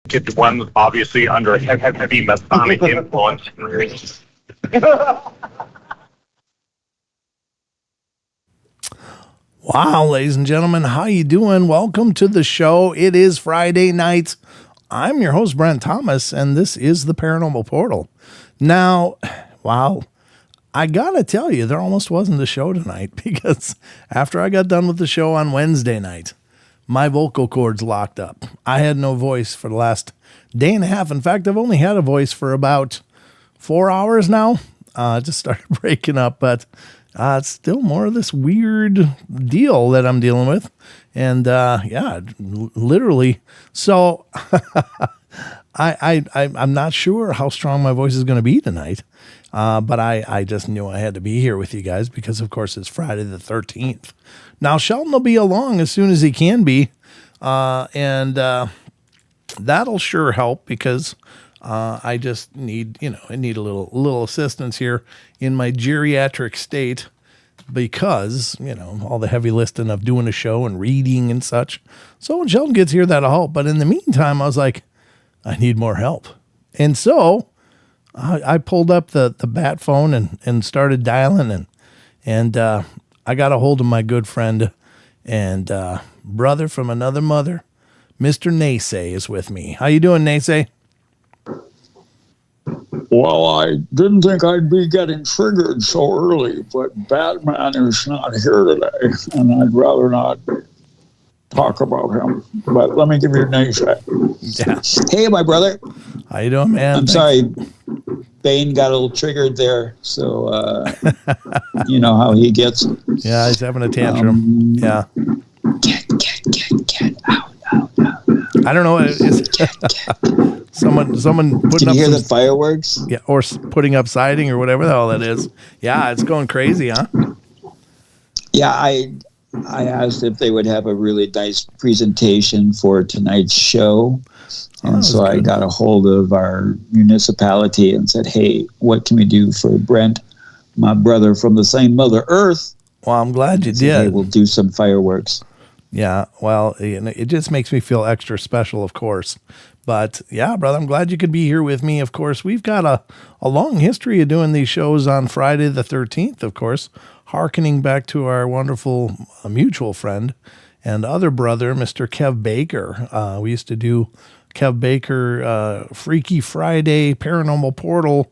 Get one obviously under a heavy Masonic influence. Wow, ladies and gentlemen, how you doing? Welcome to the show. It is Friday night. I'm your host, Brent Thomas, and this is the Paranormal Portal. Now, wow, I gotta tell you, there almost wasn't a show tonight because after I got done with the show on Wednesday night, my vocal cords locked up. I had no voice for the last day and a half. In fact, I've only had a voice for about 4 hours now. It just started breaking up, but it's still more of this weird deal that I'm dealing with. And yeah, literally. So I'm not sure how strong my voice is going to be tonight. But I just knew I had to be here with you guys because, of course, it's Friday the 13th. Now, Sheldon will be along as soon as he can be, and that'll sure help because I just need, I need a little assistance here in my geriatric state because, all the heavy lifting of doing a show and reading and such. So when Sheldon gets here, that'll help. But in the meantime, I was like, I need more help. And so I pulled up the bat phone and started dialing and I got a hold of my good friend and brother from another mother, Mr. NESE is with me. How you doing, NESE? Well, I didn't think I'd be getting triggered so early, but Batman is not here today, and I'd rather not talk about him. But let me give you NESE. Yeah. Hey, my brother. How you doing, man? I'm sorry. Bane got a little triggered there, so you know how he gets. Yeah, he's having a tantrum. Yeah. Get out. I don't know what it is. Someone Can putting you up hear some, the fireworks? yeah, or putting up siding or whatever the hell that is. Yeah, it's going crazy, huh? Yeah, I asked if they would have a really nice presentation for tonight's show. And so I got a hold of our municipality and said, hey, what can we do for Brent, my brother from the same Mother Earth? Well, I'm glad you said, did. hey, we'll do some fireworks. Yeah, well, it just makes me feel extra special, of course. But yeah, brother, I'm glad you could be here with me. Of course, we've got a long history of doing these shows on Friday the 13th, of course, hearkening back to our wonderful mutual friend and other brother, Mr. Kev Baker. We used to do Kev Baker Freaky Friday Paranormal Portal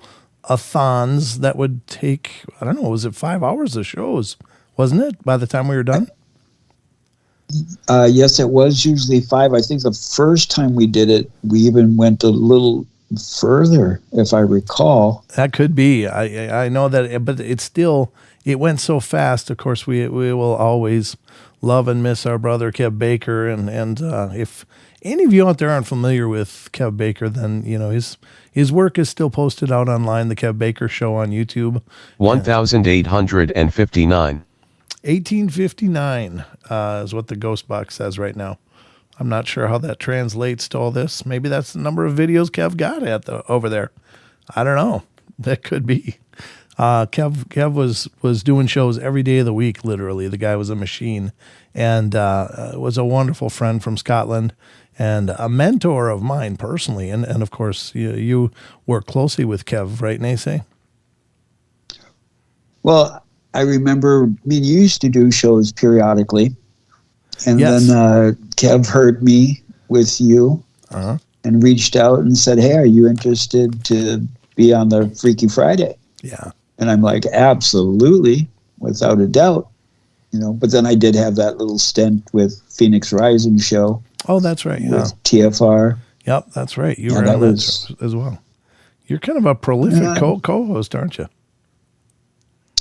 a-thons that would take, I don't know, was it 5 hours of shows, wasn't it, by the time we were done? Yes, it was usually 5. I think the first time we did it, we even went a little further, if I recall. That could be. I know that, but it went so fast. Of course, we will always love and miss our brother Kev Baker. And if any of you out there aren't familiar with Kev Baker, then his work is still posted out online. The Kev Baker Show on YouTube. 1859. 1859 is what the ghost box says right now. I'm not sure how that translates to all this. Maybe that's the number of videos Kev got over there. I don't know. That could be. Kev was doing shows every day of the week, literally. The guy was a machine, and was a wonderful friend from Scotland and a mentor of mine personally. And of course, you work closely with Kev, right, NESE? Well, I remember, you used to do shows periodically. And Yes. then Kev heard me with you and reached out and said, hey, are you interested to be on the Freaky Friday? Yeah. And I'm like, absolutely, without a doubt. But then I did have that little stint with Phoenix Rising show. Oh, that's right. Yeah. With TFR. Yep, that's right. You were on that as well. You're kind of a prolific co-host, aren't you?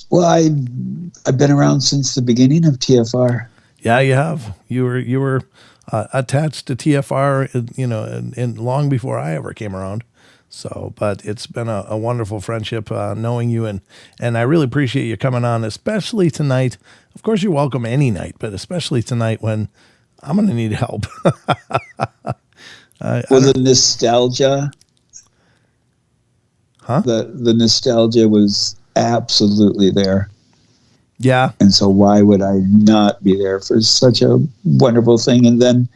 Well, I've been around since the beginning of TFR. Yeah, you have. You were attached to TFR, and long before I ever came around. So, but it's been a wonderful friendship knowing you, and I really appreciate you coming on, especially tonight. Of course, you're welcome any night, but especially tonight when I'm going to need help. The nostalgia, the nostalgia was absolutely there. Yeah. And so why would I not be there for such a wonderful thing? And then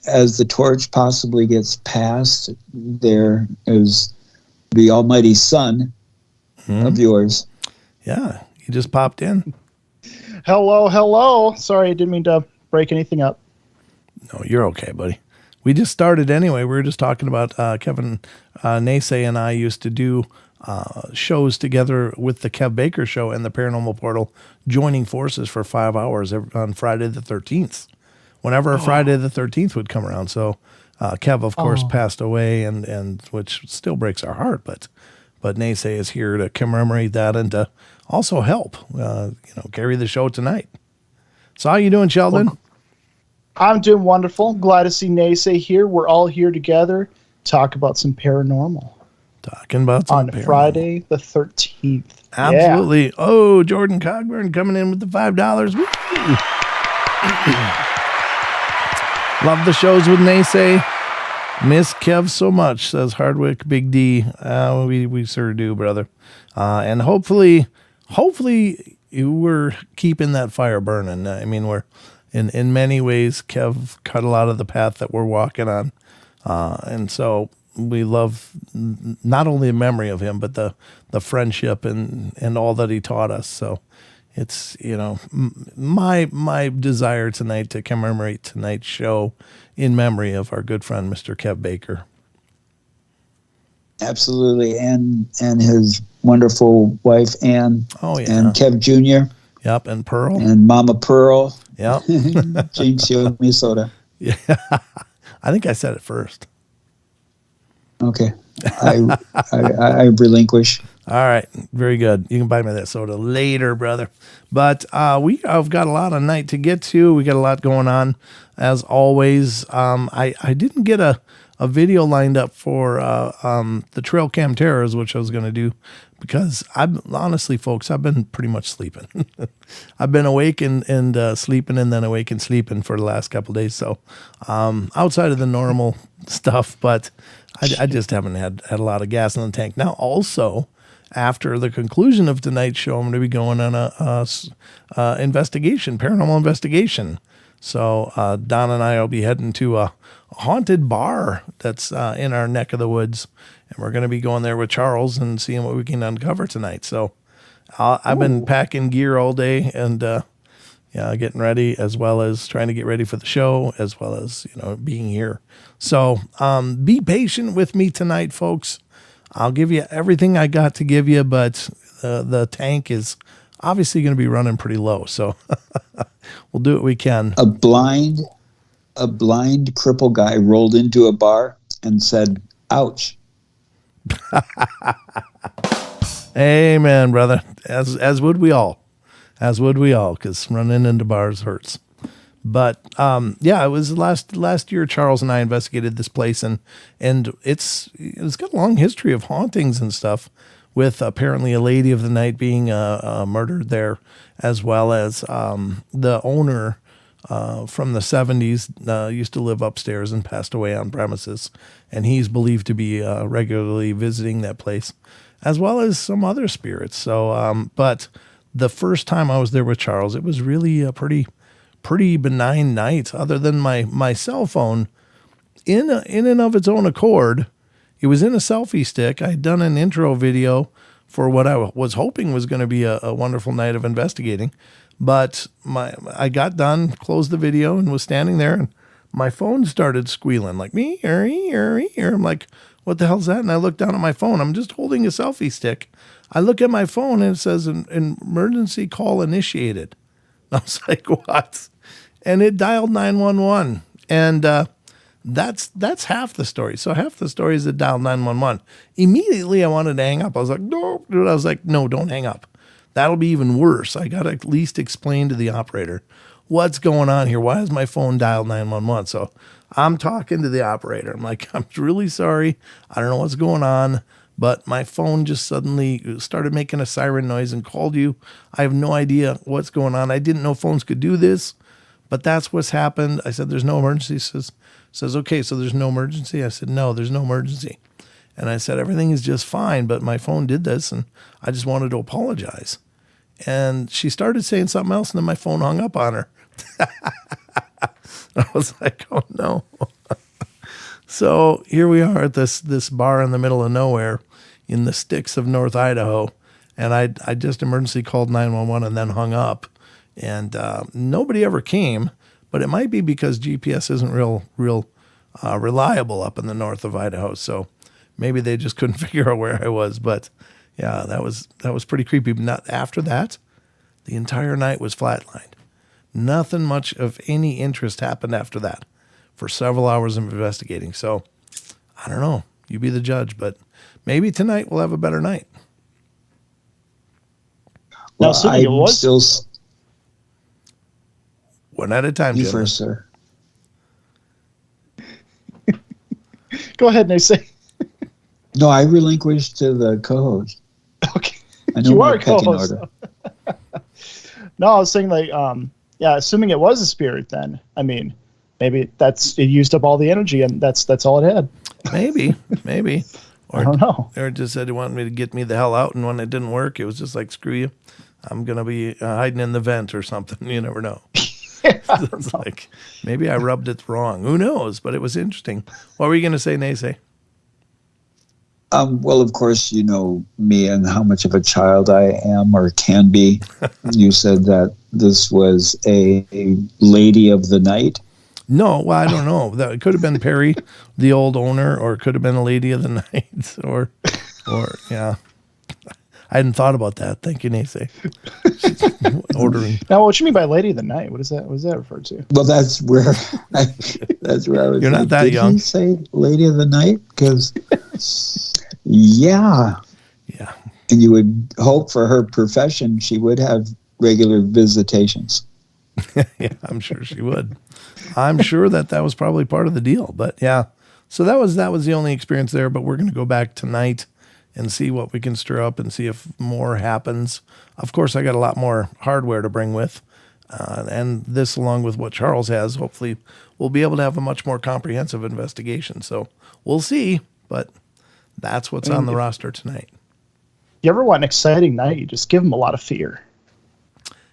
as the torch possibly gets passed, there is the almighty son of yours. Yeah. You just popped in. Hello. Sorry, I didn't mean to break anything up. No, you're okay, buddy. We just started anyway. We were just talking about Kevin NESE and I used to do shows together with the Kev Baker Show and the Paranormal Portal, joining forces for 5 hours on Friday the 13th, whenever Friday the 13th would come around. So Kev, of course, passed away, and which still breaks our heart, but NESE is here to commemorate that and to also help, carry the show tonight. So how you doing, Sheldon? Well, I'm doing wonderful. Glad to see NESE here. We're all here together. Talk about some paranormal. Talking about some on paranormal. Friday the 13th. Absolutely. Yeah. Oh, Jordan Cogburn coming in with the $5. Woo! Love the shows with NESE. Miss Kev so much, says Hardwick Big D. We sure do, brother. And hopefully we're keeping that fire burning. I mean, we're in many ways, Kev cut a lot of the path that we're walking on. And so we love not only the memory of him, but the friendship and all that he taught us. So it's, my desire tonight to commemorate tonight's show in memory of our good friend, Mr. Kev Baker. Absolutely. And his wonderful wife, Ann. Oh, yeah. And Kev Jr. Yep. And Pearl. And Mama Pearl. Yep. Jinx, you owe me soda. Yeah. I think I said it first. Okay. I relinquish. All right. Very good. You can buy me that soda later, brother. But I've got a lot of night to get to. We got a lot going on, as always. I didn't get a a video lined up for the Trail Cam Terrors, which I was going to do, because honestly, folks, I've been pretty much sleeping. I've been awake and sleeping, and then awake and sleeping for the last couple of days. So outside of the normal stuff, but I just haven't had a lot of gas in the tank. Now, also, after the conclusion of tonight's show, I'm going to be going on a paranormal investigation. So Don and I will be heading to a haunted bar that's in our neck of the woods, and we're going to be going there with Charles and seeing what we can uncover tonight. So I've been packing gear all day and getting ready, as well as trying to get ready for the show, as well as being here. So be patient with me tonight, folks. I'll give you everything I got to give you, but the tank is obviously going to be running pretty low. So we'll do what we can. A blind cripple guy rolled into a bar and said, "Ouch." Amen, brother. As would we all, because running into bars hurts. But it was last year. Charles and I investigated this place, and it's got a long history of hauntings and stuff, with apparently a lady of the night being murdered there, as well as the owner from the 70s used to live upstairs and passed away on premises, and he's believed to be regularly visiting that place, as well as some other spirits. So, but the first time I was there with Charles, it was really a pretty benign night, other than my cell phone in and of its own accord. It was in a selfie stick. I had done an intro video for what I was hoping was going to be a wonderful night of investigating. But I got done, closed the video, and was standing there, and my phone started squealing like me. I'm like, what the hell's that? And I look down at my phone. I'm just holding a selfie stick. I look at my phone, and it says an emergency call initiated. I was like, what? And it dialed 911. And that's half the story. So half the story is it dialed 911. Immediately, I wanted to hang up. I was like, no, dude. I was like, no, don't hang up. That'll be even worse. I got to at least explain to the operator what's going on here. Why is my phone dialed 911? So I'm talking to the operator. I'm like, I'm really sorry. I don't know what's going on, but my phone just suddenly started making a siren noise and called you. I have no idea what's going on. I didn't know phones could do this, but that's what's happened. I said, there's no emergency. Says, okay, so there's no emergency? I said, no, there's no emergency. And I said, everything is just fine, but my phone did this, and I just wanted to apologize. And she started saying something else, and then my phone hung up on her. I was like, oh, no. So here we are at this bar in the middle of nowhere in the sticks of North Idaho, and I just emergency called 911 and then hung up. And nobody ever came, but it might be because GPS isn't real reliable up in the north of Idaho. So maybe they just couldn't figure out where I was. But yeah, that was pretty creepy. But not after that, the entire night was flatlined. Nothing much of any interest happened after that for several hours of investigating. So I don't know. You be the judge, but maybe tonight we'll have a better night. Now, assuming it was still one at a time. you gentlemen. first, sir. Go ahead, NESE. No, I relinquished to the co-host. Okay. I know You my are a pecking co-host. order. No, I was saying assuming it was a spirit, then maybe it used up all the energy, and that's all it had. Maybe. Or, I don't know. Or it just said it wanted me to get me the hell out, and when it didn't work, it was just like, screw you. I'm going to be hiding in the vent or something. You never know. It's like, maybe I rubbed it wrong. Who knows? But it was interesting. What were you going to say, NESE? Well, of course, you know me and how much of a child I am or can be. You said that this was a lady of the night. No, well, I don't know. That it could have been Perry, the old owner, or it could have been a lady of the night, or yeah. I hadn't thought about that. Thank you, NESE. Ordering. Now, what you mean by lady of the night? What is that? What is that referred to? Well, that's where I was. You're not that Did young. he say lady of the night? Because, yeah. And you would hope for her profession she would have regular visitations. Yeah, I'm sure she would. I'm sure that was probably part of the deal. But yeah, So that was the only experience there. But we're going to go back tonight and see what we can stir up and see if more happens. Of course, I got a lot more hardware to bring with, and this, along with what Charles has, hopefully we'll be able to have a much more comprehensive investigation. So we'll see, but that's what's on the roster tonight. You ever want an exciting night? You just give them a lot of fear.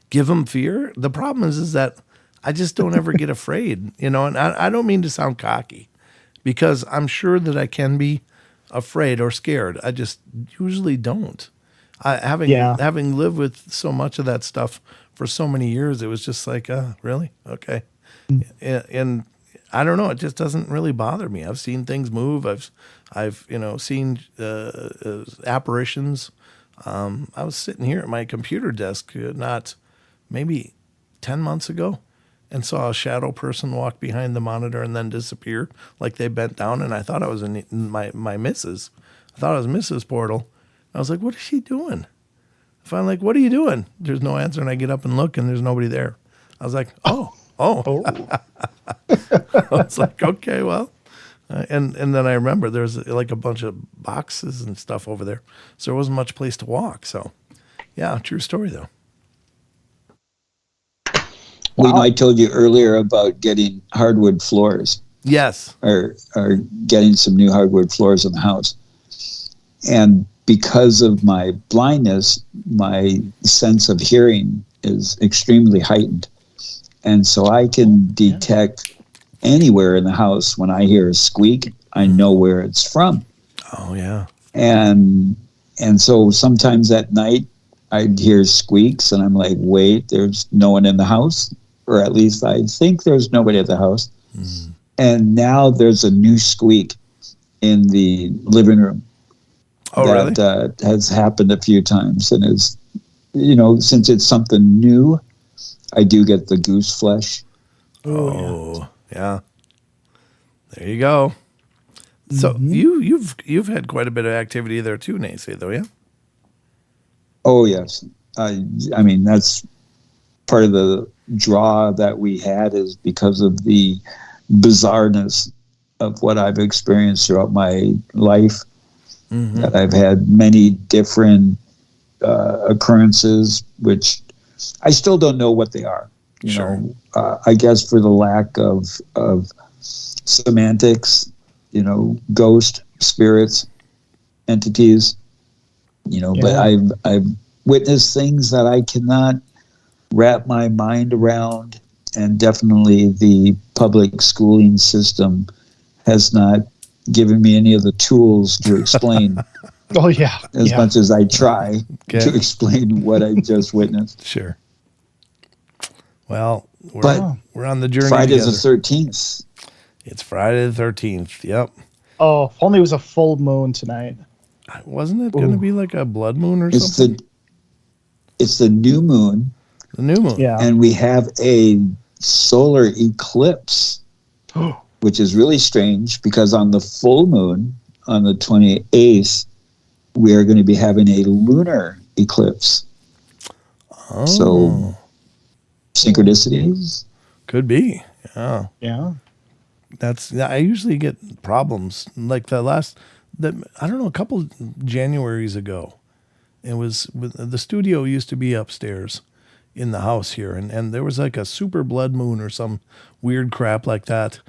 Give them fear. The problem is that I just don't ever get afraid, and I don't mean to sound cocky, because I'm sure that I can be afraid or scared. I just usually don't. Having lived with so much of that stuff for so many years, it was just like, really? Okay. And I don't know. It just doesn't really bother me. I've seen things move. I've seen apparitions. I was sitting here at my computer desk maybe 10 months ago, and saw a shadow person walk behind the monitor and then disappear, like they bent down, and I thought I was in my missus. I thought it was Mrs. Portal. I was like, what is she doing? I'm like, what are you doing? There's no answer, and I get up and look, and there's nobody there. I was like, oh. I was like, okay, well. And then I remember there's like a bunch of boxes and stuff over there, so there wasn't much place to walk. So, yeah, true story, though. Wow. I told you earlier about getting hardwood floors. Yes. Or getting some new hardwood floors in the house. And because of my blindness, my sense of hearing is extremely heightened. And so I can detect anywhere in the house. When I hear a squeak, I know where it's from. Oh, yeah. And so sometimes at night, I'd hear squeaks, and I'm like, wait, there's no one in the house. Or at least I think there's nobody at the house. Mm. And now there's a new squeak in the living room. Oh, that, really? Has happened a few times. And is, since it's something new, I do get the goose flesh. Oh, yeah. There you go. So you've had quite a bit of activity there too, NESE, though, yeah? Oh, yes. I mean, that's part of the draw that we had, is because of the bizarreness of what I've experienced throughout my life. Mm-hmm. That I've had many different occurrences, which I still don't know what they are. I guess for the lack of semantics, ghost spirits, entities, but I've witnessed things that I cannot wrap my mind around, and definitely the public schooling system has not given me any of the tools to explain. As much as I try to explain what I just witnessed. Sure. Well, we're on the journey. Friday's the 13th. It's Friday the 13th. Yep. Oh, if only it was a full moon tonight. Wasn't it going to be like a blood moon or something? It's the new moon. The new moon. Yeah. And we have a solar eclipse, which is really strange, because on the full moon, on the 28th, we are going to be having a lunar eclipse. Oh. So, synchronicities? Could be. Yeah. Yeah. I usually get problems like I don't know, a couple Januaries ago. It was the studio used to be upstairs in the house here, and there was like a super blood moon or some weird crap like that.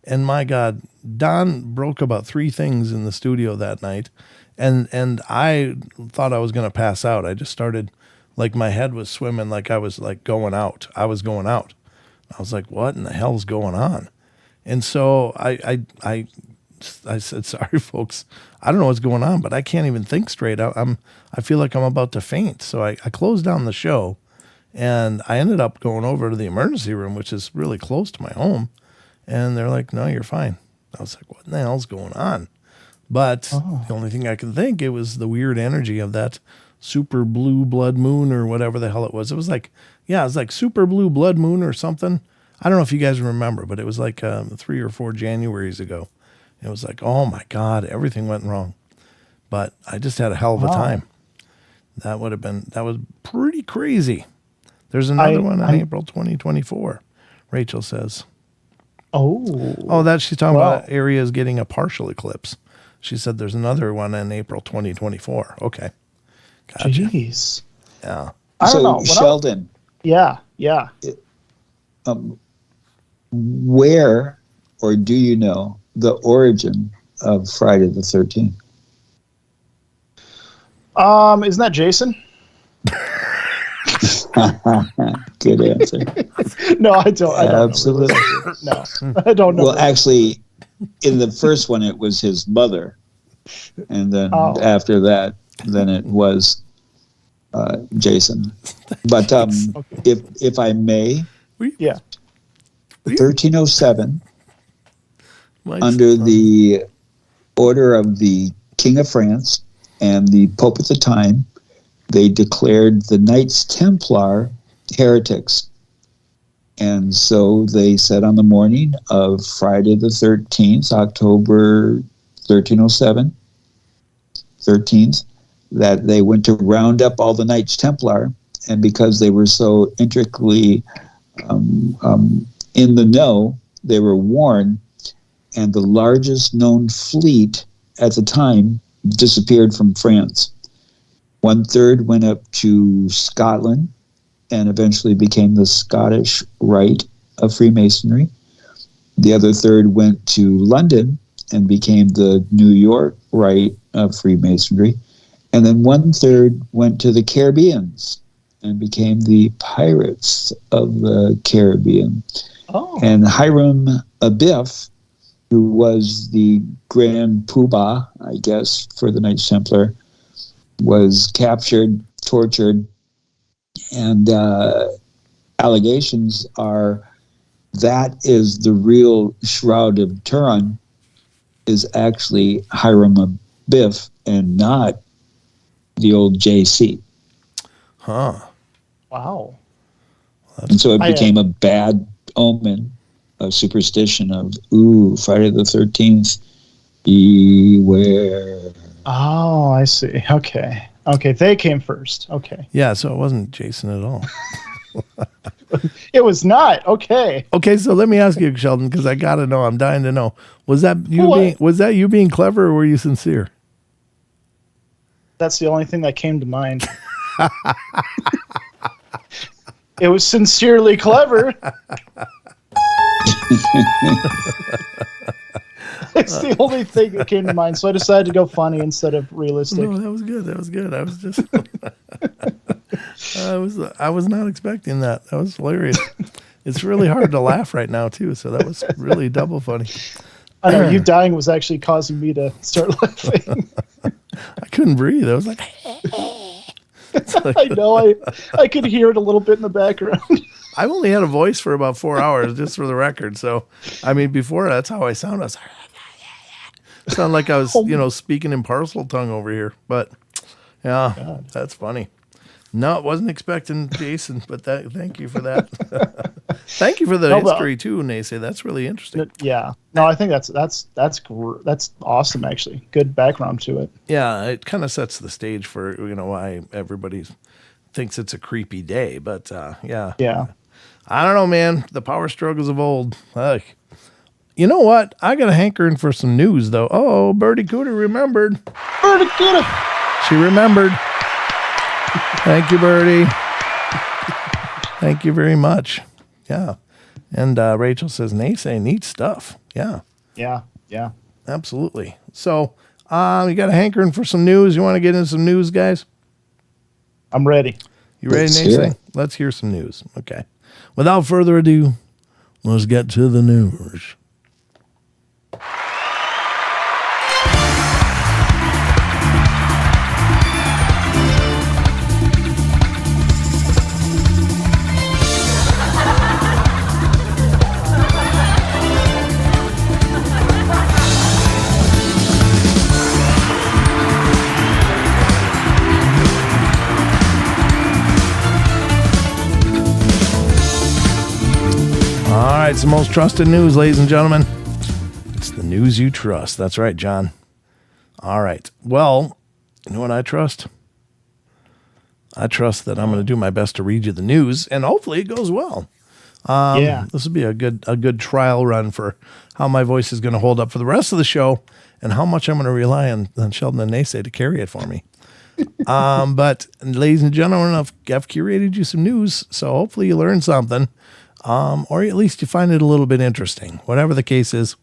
And my God, Don broke about 3 things in the studio that night, and I thought I was going to pass out. I just started, like, my head was swimming, like I was like going out. I was going out. I was like, what in the hell's going on? And so I said, sorry, folks, I don't know what's going on, but I can't even think straight. I feel like I'm about to faint. So I closed down the show, and I ended up going over to the emergency room, which is really close to my home. And they're like, no, you're fine. I was like, what in the hell's going on? But the only thing I can think, it was the weird energy of that super blue blood moon or whatever the hell it was. It was like, super blue blood moon or something. I don't know if you guys remember, but it was like 3 or 4 Januaries ago. It was like, oh my God, everything went wrong. But I just had a hell of a time. That was pretty crazy. There's another one on April 2024, Rachel says. Oh, that she's talking Wow. about areas getting a partial eclipse. She said there's another one in April 2024. Okay. Gotcha. Jeez. Yeah. I don't know. So, Sheldon, Yeah. where or do you know the origin of Friday the 13th? Isn't that Jason? Good answer. No, I don't. Absolutely. No, I don't know. Well, actually, in the first one, it was his mother. And then after that, then it was Jason. But if I may, Yeah. 1307, under the order of the King of France and the Pope at the time, they declared the Knights Templar heretics. And so they said on the morning of Friday the 13th, October 1307, 13th, that they went to round up all the Knights Templar. And because they were so intricately in the know, they were warned. And the largest known fleet at the time disappeared from France. 1/3 went up to Scotland and eventually became the Scottish Rite of Freemasonry. The other third went to London and became the New York Rite of Freemasonry. And then 1/3 went to the Caribbeans and became the Pirates of the Caribbean. Oh. And Hiram Abiff, who was the Grand Poobah, I guess, for the Knights Templar, was captured, tortured, and allegations are that is the real Shroud of Turin is actually Hiram Abiff and not the old JC. Huh. Wow. And so it became a bad omen, a superstition of, Friday the 13th, beware. Oh, I see. Okay. They came first. Okay. Yeah, so it wasn't Jason at all. It was not. Okay. Okay, so let me ask you, Sheldon, because I gotta know. I'm dying to know. Was that What? you being clever, or were you sincere? That's the only thing that came to mind. It was sincerely clever. It's the only thing that came to mind, so I decided to go funny instead of realistic. No, that was good. I was just, I was not expecting that. That was hilarious. It's really hard to laugh right now too, so that was really double funny. I know you dying was actually causing me to start laughing. I couldn't breathe. I was like, I know. I could hear it a little bit in the background. I've only had a voice for about 4 hours, just for the record. So, I mean, before that's how I sound. I was like, sound like I was, speaking in parcel tongue over here. But yeah, God. That's funny. No, wasn't expecting Jason, but thank you for that. Thank you for the history too, NESE. That's really interesting. Yeah. No, I think that's awesome. Actually, good background to it. Yeah, it kind of sets the stage for why everybody thinks it's a creepy day. But yeah. I don't know, man. The power struggles of old. You know what? I got a hankering for some news, though. Oh, Birdie Cooter remembered. Birdie Cooter. She remembered. Thank you, Birdie. Thank you very much. Yeah. And Rachel says, NESE, neat stuff. Yeah. Yeah. Absolutely. So you got a hankering for some news. You want to get into some news, guys? I'm ready. You ready, NESE? Let's hear some news. Okay. Without further ado, let's get to the news. All right, it's the most trusted news, ladies and gentlemen. It's the news you trust. That's right, John. All right. Well, you know what I trust? I trust that I'm going to do my best to read you the news, and hopefully it goes well. Yeah. This will be a good trial run for how my voice is going to hold up for the rest of the show and how much I'm going to rely on Sheldon and NESE to carry it for me. But ladies and gentlemen, I've curated you some news, so hopefully you learned something, or at least you find it a little bit interesting. Whatever the case is,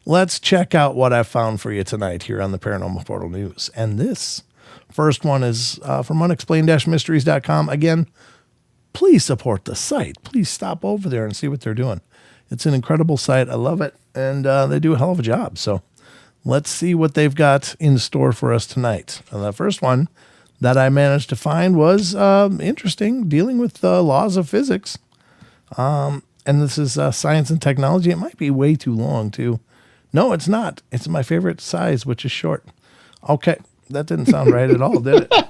let's check out what I found for you tonight here on the Paranormal Portal News. And this first one is from unexplained-mysteries.com. Again, please support the site. Please stop over there and see what they're doing. It's an incredible site. I love it, and they do a hell of a job. So let's see what they've got in store for us tonight. And the first one that I managed to find was interesting, dealing with the laws of physics. And this is science and technology. It might be way too long, too. No, it's not. It's my favorite size, which is short. Okay, that didn't sound right at all, did it?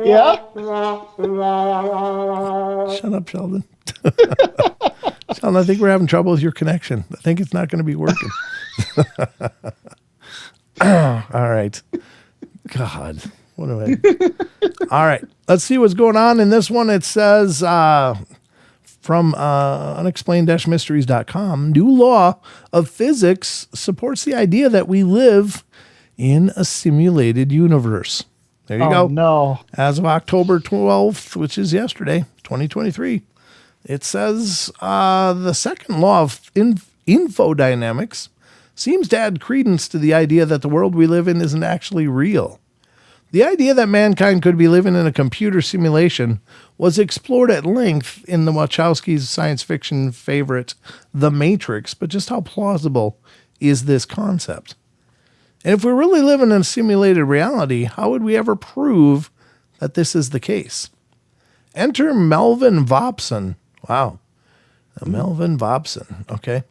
Yeah. Shut up, Sheldon. Sheldon, I think we're having trouble with your connection. I think it's not going to be working. All right. God, what do I? All right, let's see what's going on in this one. It says from unexplained-mysteries.com, new law of physics supports the idea that we live in a simulated universe. There you go. No. As of October 12th, which is yesterday, 2023, it says the second law of infodynamics seems to add credence to the idea that the world we live in isn't actually real. The idea that mankind could be living in a computer simulation was explored at length in the Wachowskis' science fiction favorite, The Matrix, but just how plausible is this concept? And if we're really living in a simulated reality, how would we ever prove that this is the case? Enter Melvin Vopson. Wow. Melvin Vopson. Okay.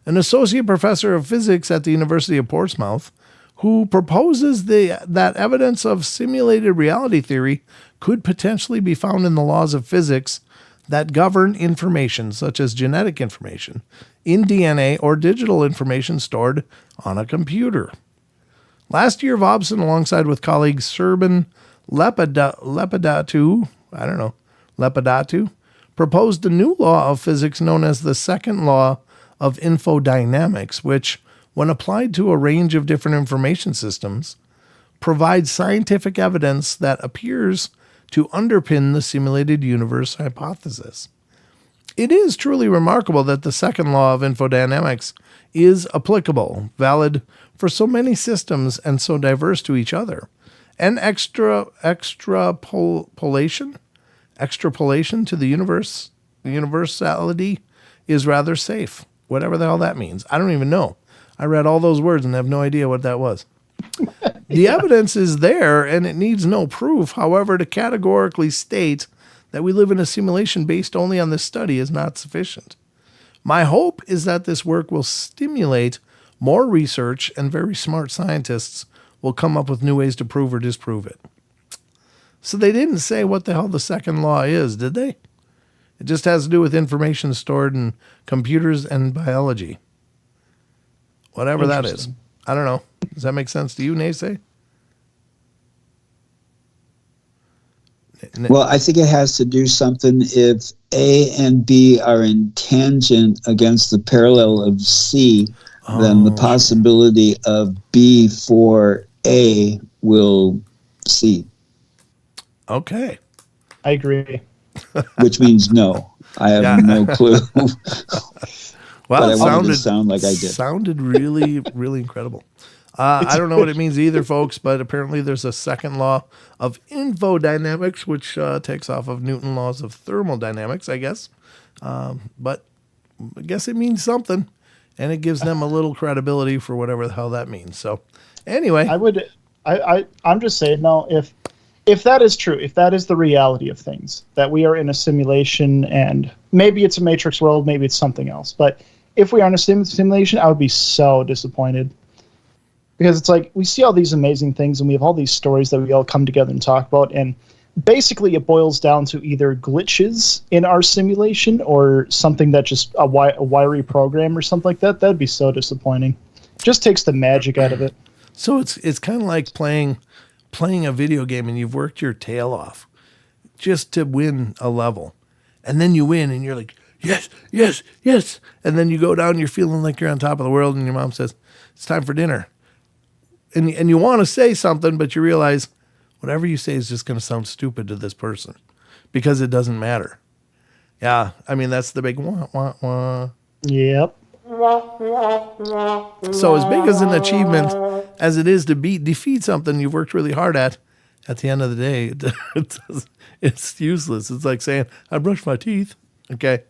An associate professor of physics at the University of Portsmouth, who proposes that evidence of simulated reality theory could potentially be found in the laws of physics that govern information, such as genetic information, in DNA or digital information stored on a computer. Last year, Vobson, alongside with colleague Serban Lepidatu, proposed a new law of physics known as the second law of infodynamics, which, when applied to a range of different information systems, provides scientific evidence that appears to underpin the simulated universe hypothesis. It is truly remarkable that the second law of infodynamics is applicable, valid for so many systems and so diverse to each other. And extrapolation to the universality is rather safe. Whatever the hell that means. I don't even know. I read all those words and have no idea what that was. The evidence is there and it needs no proof. However, to categorically state that we live in a simulation based only on this study is not sufficient. My hope is that this work will stimulate more research and very smart scientists will come up with new ways to prove or disprove it. So they didn't say what the hell the second law is, did they? It just has to do with information stored in computers and biology. Whatever that is. I don't know. Does that make sense to you, NESE? Well, I think it has to do something if A and B are in tangent against the parallel of C, then the possibility of B for A will C. Okay. I agree. Which means no. I have no clue. Well, but it I wanted to sound like I did. Sounded really, really incredible. I don't know what it means either, folks, but apparently there's a second law of infodynamics, which takes off of Newton's laws of thermodynamics, I guess. But I guess it means something, and it gives them a little credibility for whatever the hell that means. So, anyway, I'm just saying, no, if that is true, if that is the reality of things, that we are in a simulation, and maybe it's a Matrix world, maybe it's something else, but if we are in a simulation, I would be so disappointed. Because it's like, we see all these amazing things, and we have all these stories that we all come together and talk about, and basically it boils down to either glitches in our simulation or something that just a wiry program or something like that. That'd be so disappointing. Just takes the magic out of it. So it's kind of like playing a video game, and you've worked your tail off just to win a level. and then you win, and you're like, yes, yes, yes. And then you go down, you're feeling like you're on top of the world, and your mom says, it's time for dinner. And you want to say something, but you realize whatever you say is just going to sound stupid to this person because it doesn't matter. Yeah, I mean, that's the big wah, wah, wah. Yep. So as big as an achievement as it is to defeat something you've worked really hard at the end of the day, it's useless. It's like saying, I brushed my teeth. Okay.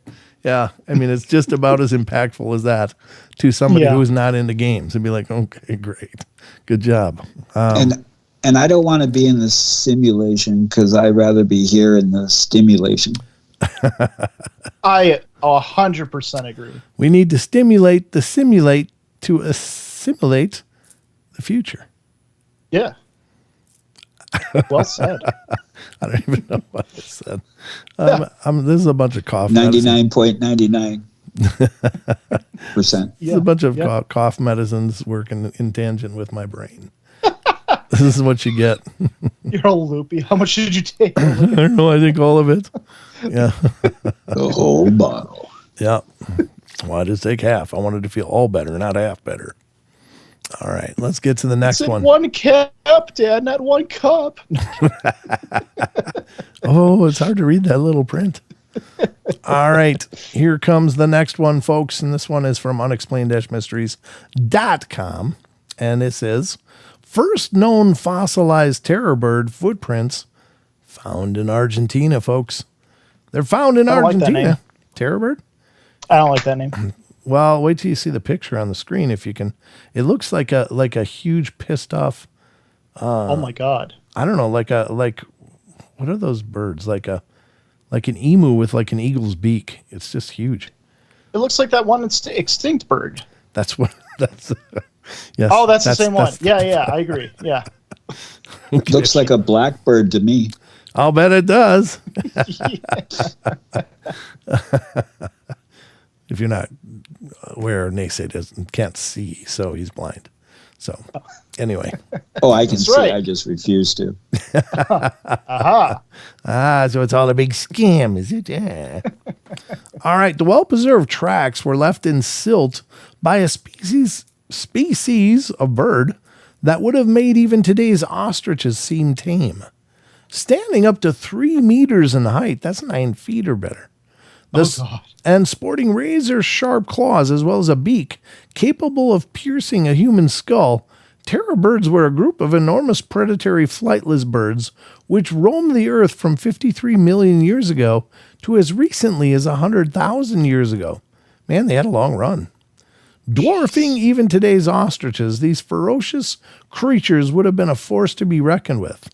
Yeah. I mean, it's just about as impactful as that to somebody who is not into games and be like, okay, great. Good job. And I don't want to be in the simulation because I'd rather be here in the stimulation. I 100% agree. We need to stimulate the simulate to assimilate the future. Yeah. Well said. I don't even know what I said. This is a bunch of cough. 99.99%. This is a bunch of cough medicines working in tangent with my brain. This is what you get. You're all loopy. How much did you take? I don't know. I think all of it. Yeah. The whole bottle. Yeah. Well, I just take half. I wanted to feel all better, not half better. All right. Let's get to the next one. One cup, Dad, not one cup. Oh, it's hard to read that little print. All right. Here comes the next one, folks. And this one is from unexplained-mysteries.com. And it says, first known fossilized terror bird footprints found in Argentina, folks. They're found in Argentina. Like terror bird? I don't like that name. Well, wait till you see the picture on the screen if you can. It looks like a huge pissed off. Oh my God. I don't know, like what are those birds? Like an emu with like an eagle's beak. It's just huge. It looks like that one extinct bird. That's what. That's. Yes. Oh, that's the same one. Yeah, I agree. Yeah. Okay. Looks like a blackbird to me. I'll bet it does. If you're not aware, NESE can't see, so he's blind. So, anyway. Oh, I can see. Right. I just refuse to. Aha. So it's all a big scam, is it? Yeah. All right. The well-preserved tracks were left in silt by a species of bird that would have made even today's ostriches seem tame. Standing up to 3 meters in height, that's 9 feet or better. And sporting razor-sharp claws as well as a beak capable of piercing a human skull, terror birds were a group of enormous predatory flightless birds which roamed the earth from 53 million years ago to as recently as 100,000 years ago. Man, they had a long run. Dwarfing even today's ostriches, these ferocious creatures would have been a force to be reckoned with.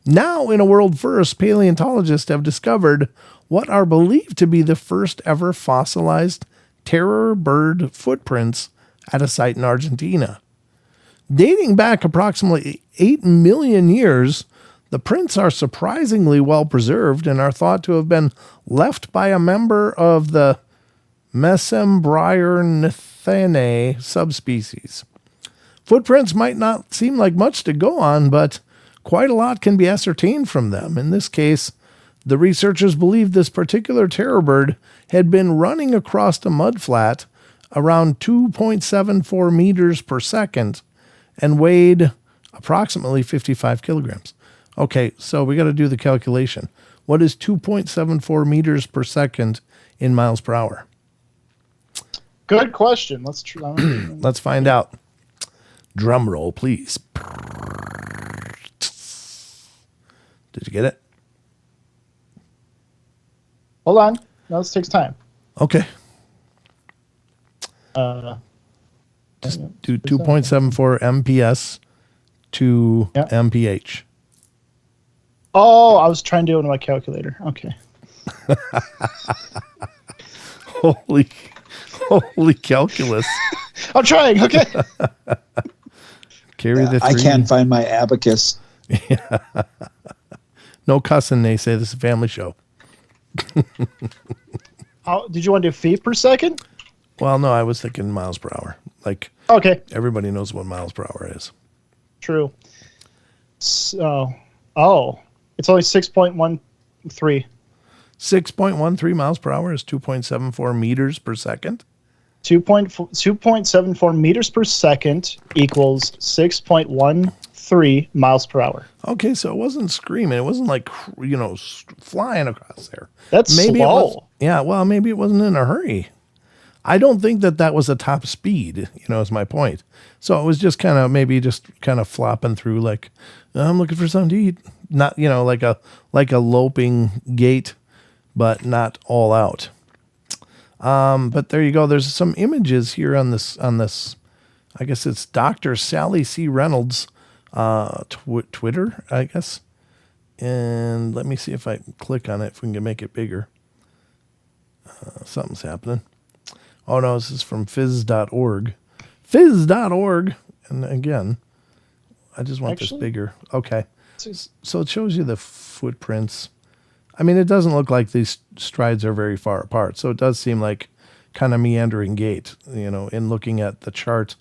Now, in a world first, paleontologists have discovered what are believed to be the first ever fossilized terror bird footprints at a site in Argentina. Dating back approximately 8 million years, the prints are surprisingly well preserved and are thought to have been left by a member of the Mesembryanthinae subspecies. Footprints might not seem like much to go on, but quite a lot can be ascertained from them. In this case, the researchers believe this particular terror bird had been running across a mudflat around 2.74 meters per second and weighed approximately 55 kilograms. Okay, so we got to do the calculation. What is 2.74 meters per second in miles per hour? Good question. Let's try. Let's find out. Drum roll, please. Did you get it? Hold on. No, this takes time. Okay. Just do 2.74 MPS to MPH. Oh, I was trying to do it on my calculator. Okay. Holy calculus. I'm trying. Okay. Carry the 3. I can't find my abacus. Yeah. No cussing, they say. This is a family show. Did you want to do feet per second? Well, no, I was thinking miles per hour. Like, okay. Everybody knows what miles per hour is. True. So, it's only 6.13. 6.13 miles per hour is 2.74 meters per second. 2.74 meters per second equals 6.13 miles per hour. Okay, so it wasn't screaming. It wasn't like, flying across there. That's Maybe slow. It was, yeah, well, maybe it wasn't in a hurry. I don't think that was a top speed, is my point. So it was just kind of flopping through like, I'm looking for something to eat. Not, like a loping gait, but not all out. But there you go. There's some images here on this, I guess it's Dr. Sally C. Reynolds, Twitter, I guess. And let me see if I click on it, if we can make it bigger. Something's happening. Oh no, this is from fizz.org. Fizz.org. And again, I just want this bigger. Okay. So it shows you the footprints. I mean, it doesn't look like these strides are very far apart. So it does seem like kind of meandering gait, in looking at the chart,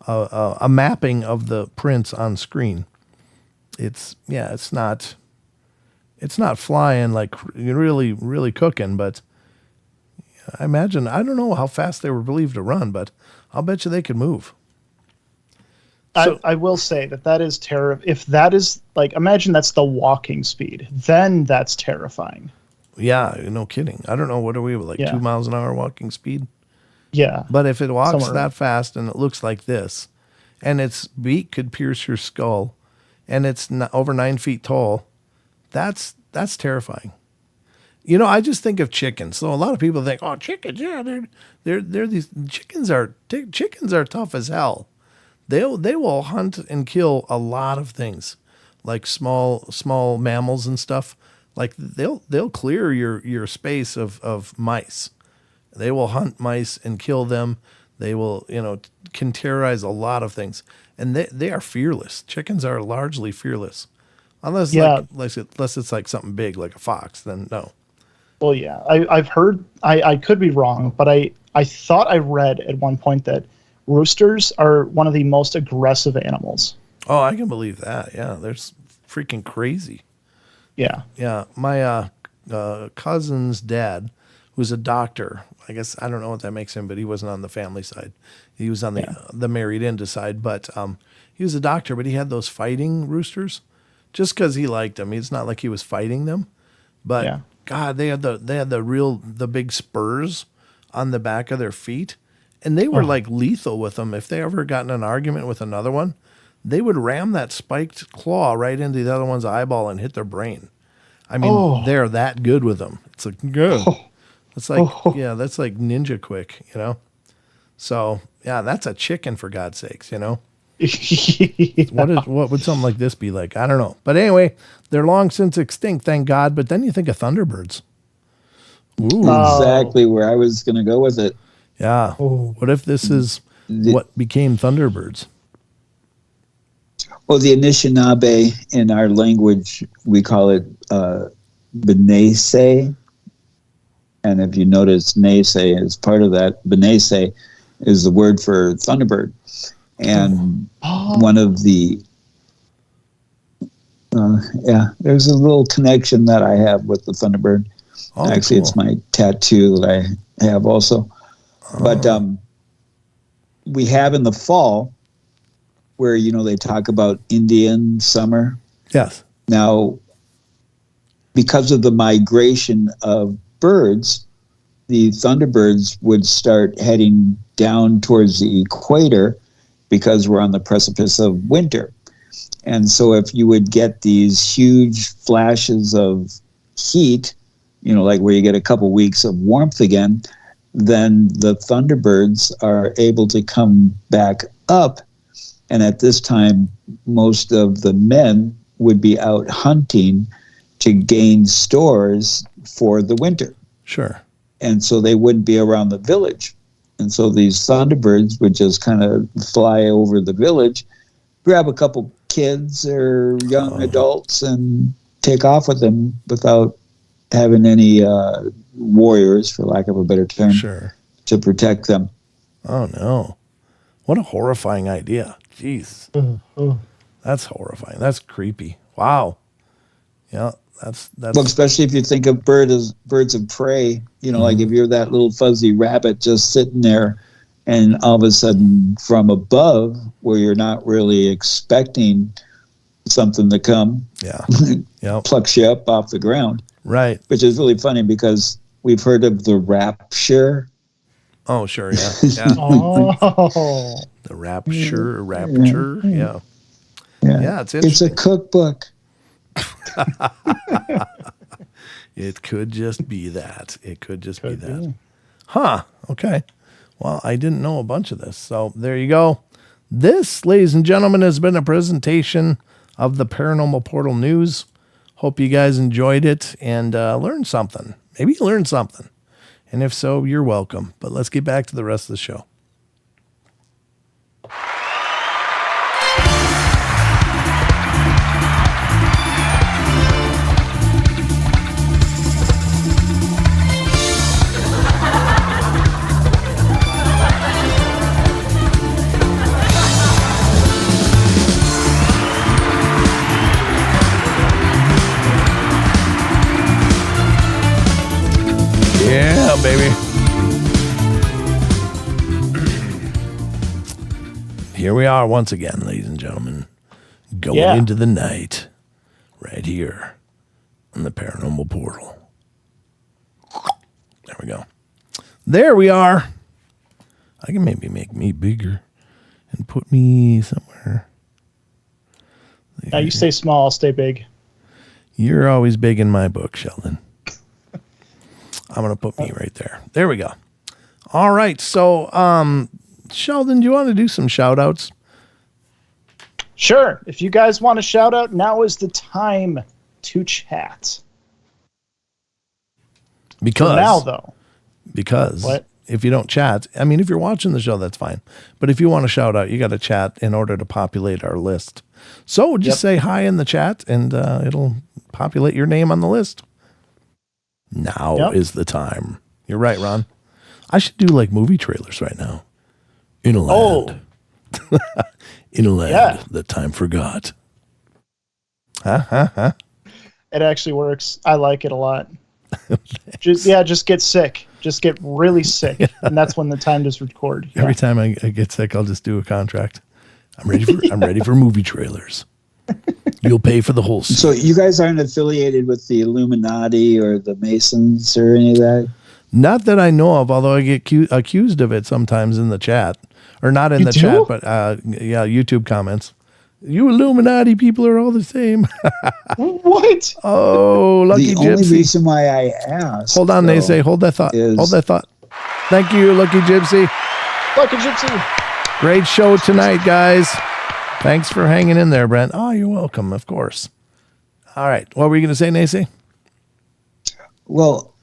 a mapping of the prints on screen. It's not flying like really, really cooking, but I imagine, I don't know how fast they were believed to run, but I'll bet you they could move. So, I will say that is terrifying. If that is imagine that's the walking speed, then that's terrifying. Yeah, no kidding. I don't know. What are we, 2 miles an hour walking speed? Yeah. But if it walks Somewhere. that fast and it looks like this, and its beak could pierce your skull, and it's over 9 feet tall, that's terrifying. I just think of chickens. So a lot of people think, oh, chickens, yeah, they're these chickens are tough as hell. They will hunt and kill a lot of things, like small mammals and stuff. Like they'll clear your space of mice. They will hunt mice and kill them. They will can terrorize a lot of things, and they are fearless. Chickens are largely fearless, unless it's like something big like a fox. Then no. Well, yeah, I've heard. I could be wrong, but I thought I read at one point that roosters are one of the most aggressive animals. Oh, I can believe that. Yeah, they're freaking crazy. Yeah. Yeah. My cousin's dad, who's a doctor, I guess, I don't know what that makes him, but he wasn't on the family side. He was on the married into side, but he was a doctor, but he had those fighting roosters just because he liked them. It's not like he was fighting them, but God, they had the big spurs on the back of their feet. And they were like lethal with them. If they ever got in an argument with another one, they would ram that spiked claw right into the other one's eyeball and hit their brain. I mean, they're that good with them. It's like, good. It's like, that's like ninja quick, So, yeah, that's a chicken, for God's sakes, What would something like this be like? I don't know. But anyway, they're long since extinct, thank God. But then you think of thunderbirds. Ooh. Exactly where I was going to go with it. Yeah. What if this is what became thunderbirds? Well, the Anishinaabe, in our language, we call it Benese. And if you notice, Nese is part of that. Benese is the word for thunderbird. And one of the, there's a little connection that I have with the thunderbird. Actually, It's my tattoo that I have also. But we have in the fall where, they talk about Indian summer. Yes. Now, because of the migration of birds, the thunderbirds would start heading down towards the equator because we're on the precipice of winter. And so if you would get these huge flashes of heat, like where you get a couple weeks of warmth again, then the thunderbirds are able to come back up. And at this time, most of the men would be out hunting to gain stores for the winter. Sure. And so they wouldn't be around the village. And so these thunderbirds would just kind of fly over the village, grab a couple kids or young adults and take off with them without having any warriors, for lack of a better term, to protect them. Oh, no. What a horrifying idea. Jeez. That's horrifying. That's creepy. Wow. Yeah, That's Well, especially if you think of birds of prey, like if you're that little fuzzy rabbit just sitting there and all of a sudden from above where you're not really expecting something to come, plucks you up off the ground. Right. Which is really funny because we've heard of the rapture. Oh, sure. Yeah. Yeah. Oh. The rapture. Yeah. Yeah. It's interesting. It's a cookbook. It could just be that. Huh. Okay. Well, I didn't know a bunch of this. So there you go. This, ladies and gentlemen, has been a presentation of the Paranormal Portal News. Hope you guys enjoyed it and learned something. Maybe you learned something. And if so, you're welcome. But let's get back to the rest of the show. Yeah, baby. Here we are once again, ladies and gentlemen, going into the night right here on the Paranormal Portal. There we go. There we are. I can maybe make me bigger and put me somewhere. Now you stay small, I'll stay big. You're always big in my book, Sheldon. I'm going to put me right there. There we go. All right. So, Sheldon, do you want to do some shout outs? Sure. If you guys want to shout out, now is the time to chat. Because now, though. Because what? If you don't chat, I mean, if you're watching the show, that's fine. But if you want to shout out, you got to chat in order to populate our list. So just say hi in the chat and it'll populate your name on the list. Now is the time. You're right, Ron. I should do like movie trailers right now. In a land. In a land that time forgot. Huh? It actually works. I like it a lot. Just get sick. Just get really sick. And that's when the time to record. Yeah. Every time I get sick, I'll just do a contract. I'm ready for movie trailers. You'll pay for the whole scene. So you guys aren't affiliated with the Illuminati or the Masons or any of that? Not that I know of, although I get accused of it sometimes in the chat. Or not in the chat, but YouTube comments. You Illuminati people are all the same. What? Oh, Lucky Gypsy. The only reason why I asked. Hold on, they say. Hold that thought. Hold that thought. Thank you, Lucky Gypsy. Lucky Gypsy. Great show tonight, guys. Thanks for hanging in there, Brent. Oh, you're welcome, of course. All right. What were you going to say, NESE? Well,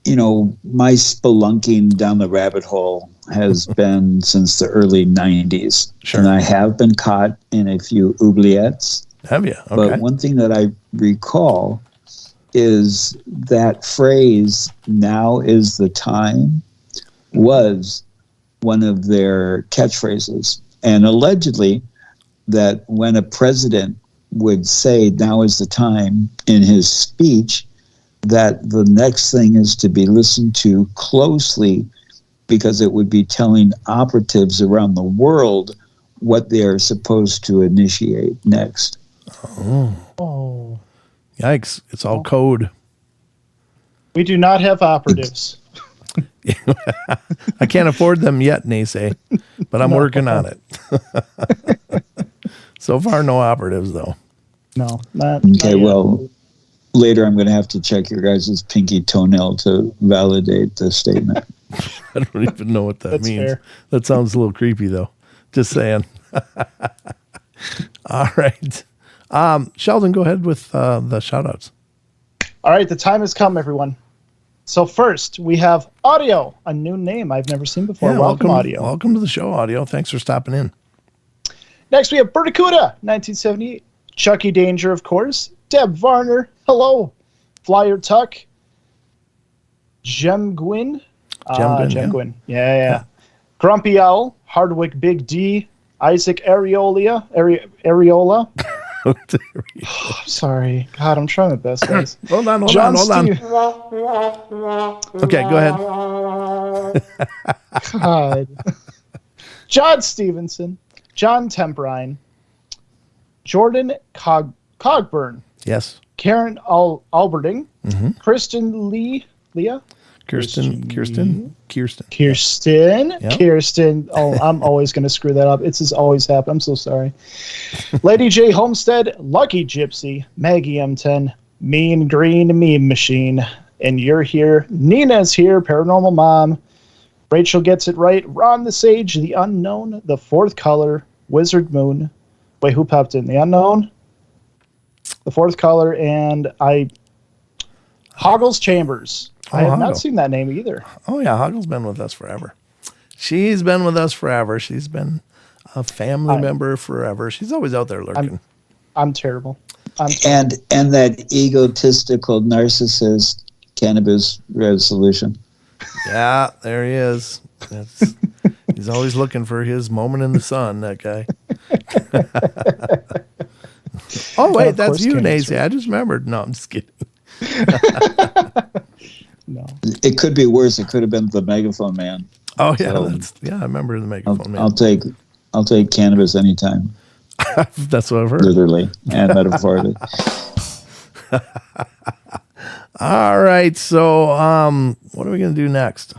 my spelunking down the rabbit hole has been since the early 90s. Sure. And I have been caught in a few oubliettes. Have you? Okay. But one thing that I recall is that phrase, now is the time, was one of their catchphrases. And allegedly, that when a president would say, now is the time, in his speech, that the next thing is to be listened to closely because it would be telling operatives around the world what they are supposed to initiate next. Oh. Yikes. It's all code. We do not have operatives. I can't afford them yet, NESE, but I'm working on it. So far, no operatives, though. No. Not well, later I'm going to have to check your guys' pinky toenail to validate the statement. I don't even know what that means. Fair. That sounds a little creepy, though. Just saying. All right. Sheldon, go ahead with the shout-outs. All right, the time has come, everyone. So first, we have Audio, a new name I've never seen before. Yeah, welcome, Audio. Welcome to the show, Audio. Thanks for stopping in. Next, we have Bertacuda, 1978. Chucky Danger, of course. Deb Varner, hello. Flyer Tuck. Jem Gwyn. Jem Gwyn. Yeah. Grumpy Owl. Hardwick Big D. Isaac Areola. Sorry. God, I'm trying my best, guys. Hold on. Okay, go ahead. God. John Stevenson, John Temperine, Jordan Cogburn, Yes. Karen Alberding, Kristen Leah, Kirsten. Yep. Kirsten. Oh, I'm always going to screw that up. It's just always happened. I'm so sorry. Lady J. Homestead, Lucky Gypsy, Maggie M10, Mean Green Meme Machine, and you're here. Nina's here, Paranormal Mom. Rachel gets it right. Ron the Sage, The Unknown, The Fourth Color, Wizard Moon. Wait, who popped in? The Unknown, The Fourth Color, and Hoggles Chambers. I have not seen that name either. Oh, yeah. Hoggle's been with us forever. She's been with us forever. She's been a family member forever. She's always out there lurking. I'm terrible. And that egotistical narcissist cannabis resolution. Yeah, there he is. He's always looking for his moment in the sun, that guy. Oh, wait, that's you, NESE. I just remembered. No, I'm just kidding. No. It could be worse. It could have been the Megaphone Man. Oh, yeah. I remember the Megaphone Man. I'll take cannabis anytime. That's what I've heard. Literally and metaphorically. All right. So, what are we going to do next?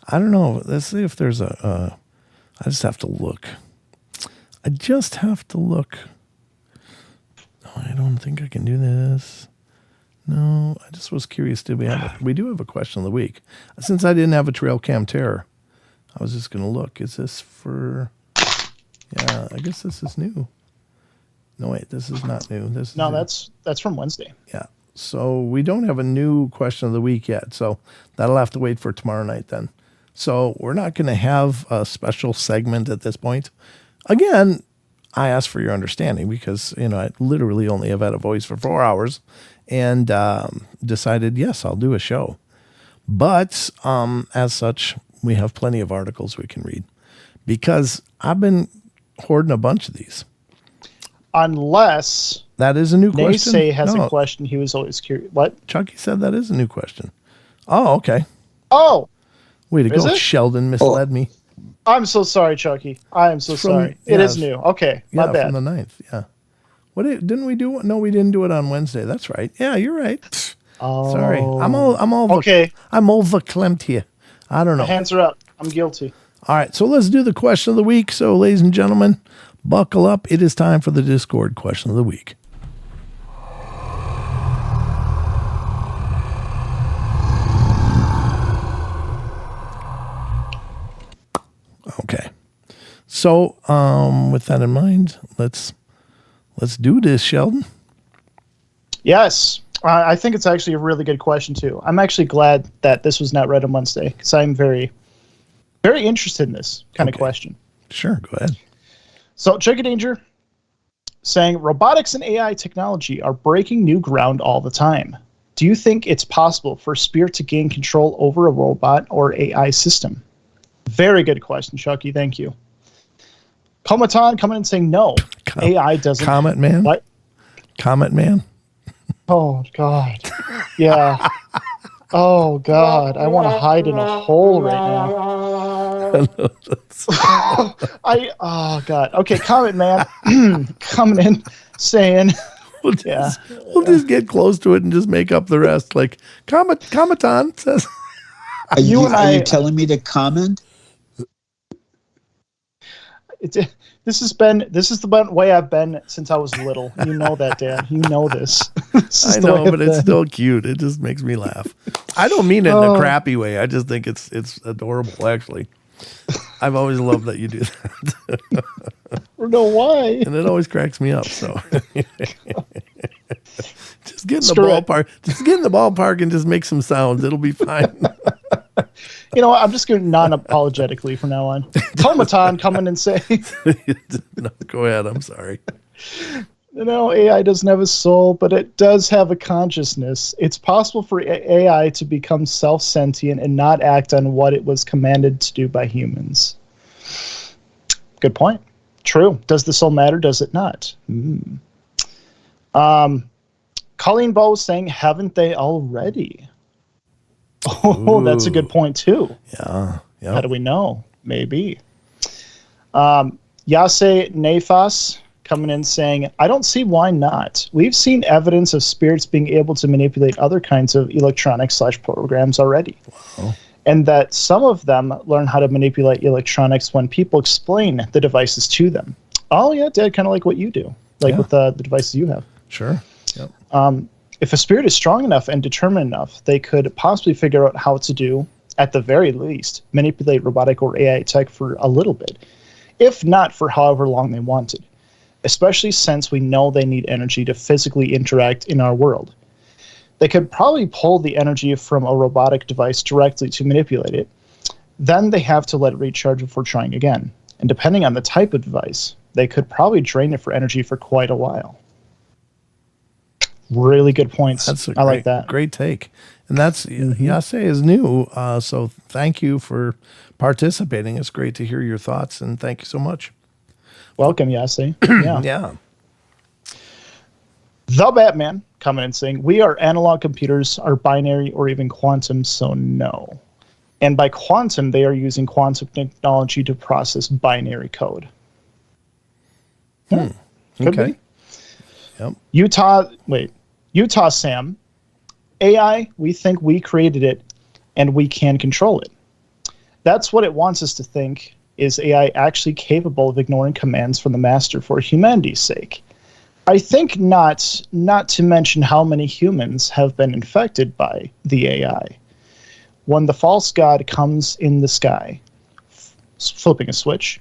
I don't know. Let's see if there's I just have to look. I don't think I can do this. No, I just was curious. We do have a question of the week. Since I didn't have a trail cam terror, I was just going to look. Is this for, I guess this is new. No, wait, this is not new. That's from Wednesday. Yeah. So we don't have a new question of the week yet. So that'll have to wait for tomorrow night then. So we're not going to have a special segment at this point. Again, I ask for your understanding because, I literally only have had a voice for 4 hours and decided, yes, I'll do a show. But as such, we have plenty of articles we can read because I've been hoarding a bunch of these. Unless that is a new question. NESE has a question he was always curious. What? Chucky said that is a new question. Oh, okay. Oh. Way to go. Sheldon misled me. I'm so sorry, Chucky. I am so sorry. It is new. Okay. My bad. From the 9th. Yeah. Didn't we do it? No, we didn't do it on Wednesday. That's right. Yeah, you're right. Oh. Sorry. I'm all okay. I'm overclamped here. I don't know. My hands are up. I'm guilty. All right. So let's do the question of the week. So, ladies and gentlemen, buckle up. It is time for the Discord question of the week. Okay. So, with that in mind, let's do this, Sheldon. Yes. I think it's actually a really good question, too. I'm actually glad that this was not read on Wednesday because I'm very, very interested in this kind of question. Sure. Go ahead. So, Chicken Danger saying robotics and AI technology are breaking new ground all the time. Do you think it's possible for Spirit to gain control over a robot or AI system? Very good question, Chucky. Thank you. Cometon coming in saying no. AI doesn't. Comet Man? What? Comet Man? Oh, God. Yeah. Oh, God. I want to hide in a hole right now. Oh, God. Okay, Comet Man coming in saying. We'll just get close to it and just make up the rest. Like, Cometon says. Are you telling me to comment? This is the way I've been since I was little. You know that, Dad. You know this. I know, but it's still cute. It just makes me laugh. I don't mean it in a crappy way. I just think it's adorable, actually. I've always loved that you do that. I don't know why. And it always cracks me up. So just get in the ballpark. Just get in the ballpark and just make some sounds. It'll be fine. You know what? I'm just going non-apologetically from now on. Tomaton coming and saying. No, go ahead. I'm sorry. AI doesn't have a soul, but it does have a consciousness. It's possible for AI to become self-sentient and not act on what it was commanded to do by humans. Good point. True. Does the soul matter? Does it not? Colleen Bow saying, haven't they already? Oh, that's a good point too. Yeah. How do we know? Maybe. Yase Nefas coming in saying, I don't see why not. We've seen evidence of spirits being able to manipulate other kinds of electronics/programs already. Wow. And that some of them learn how to manipulate electronics when people explain the devices to them. Oh, yeah, Dad, kind of like what you do, with the devices you have. Sure. Yep. If a spirit is strong enough and determined enough, they could possibly figure out how to do, at the very least, manipulate robotic or AI tech for a little bit, if not for however long they wanted, especially since we know they need energy to physically interact in our world. They could probably pull the energy from a robotic device directly to manipulate it. Then they have to let it recharge before trying again. And depending on the type of device, they could probably drain it for energy for quite a while. Really good points. I like that. Great take. And that's, Yase is new. So thank you for participating. It's great to hear your thoughts, and thank you so much. Welcome, Yase. Yeah. Yeah. The Batman coming and saying, we are analog computers, are binary or even quantum, so no. And by quantum, they are using quantum technology to process binary code. Could Okay. be. Yep. Utah Sam, AI, we think we created it and we can control it. That's what it wants us to think. Is AI actually capable of ignoring commands from the master for humanity's sake? I think not to mention how many humans have been infected by the AI. When the false god comes in the sky, flipping a switch,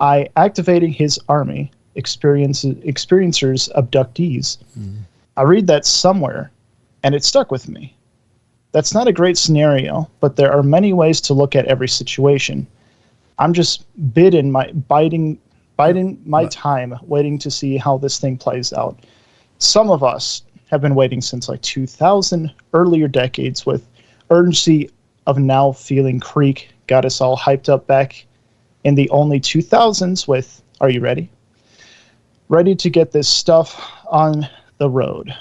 activating his army, experiencers abductees. I read that somewhere, and it stuck with me. That's not a great scenario, but there are many ways to look at every situation. I'm just biding my time, waiting to see how this thing plays out. Some of us have been waiting since like 2000, earlier decades, with urgency of now feeling Creek got us all hyped up back in the only 2000s with, are you ready? Ready to get this stuff on the road.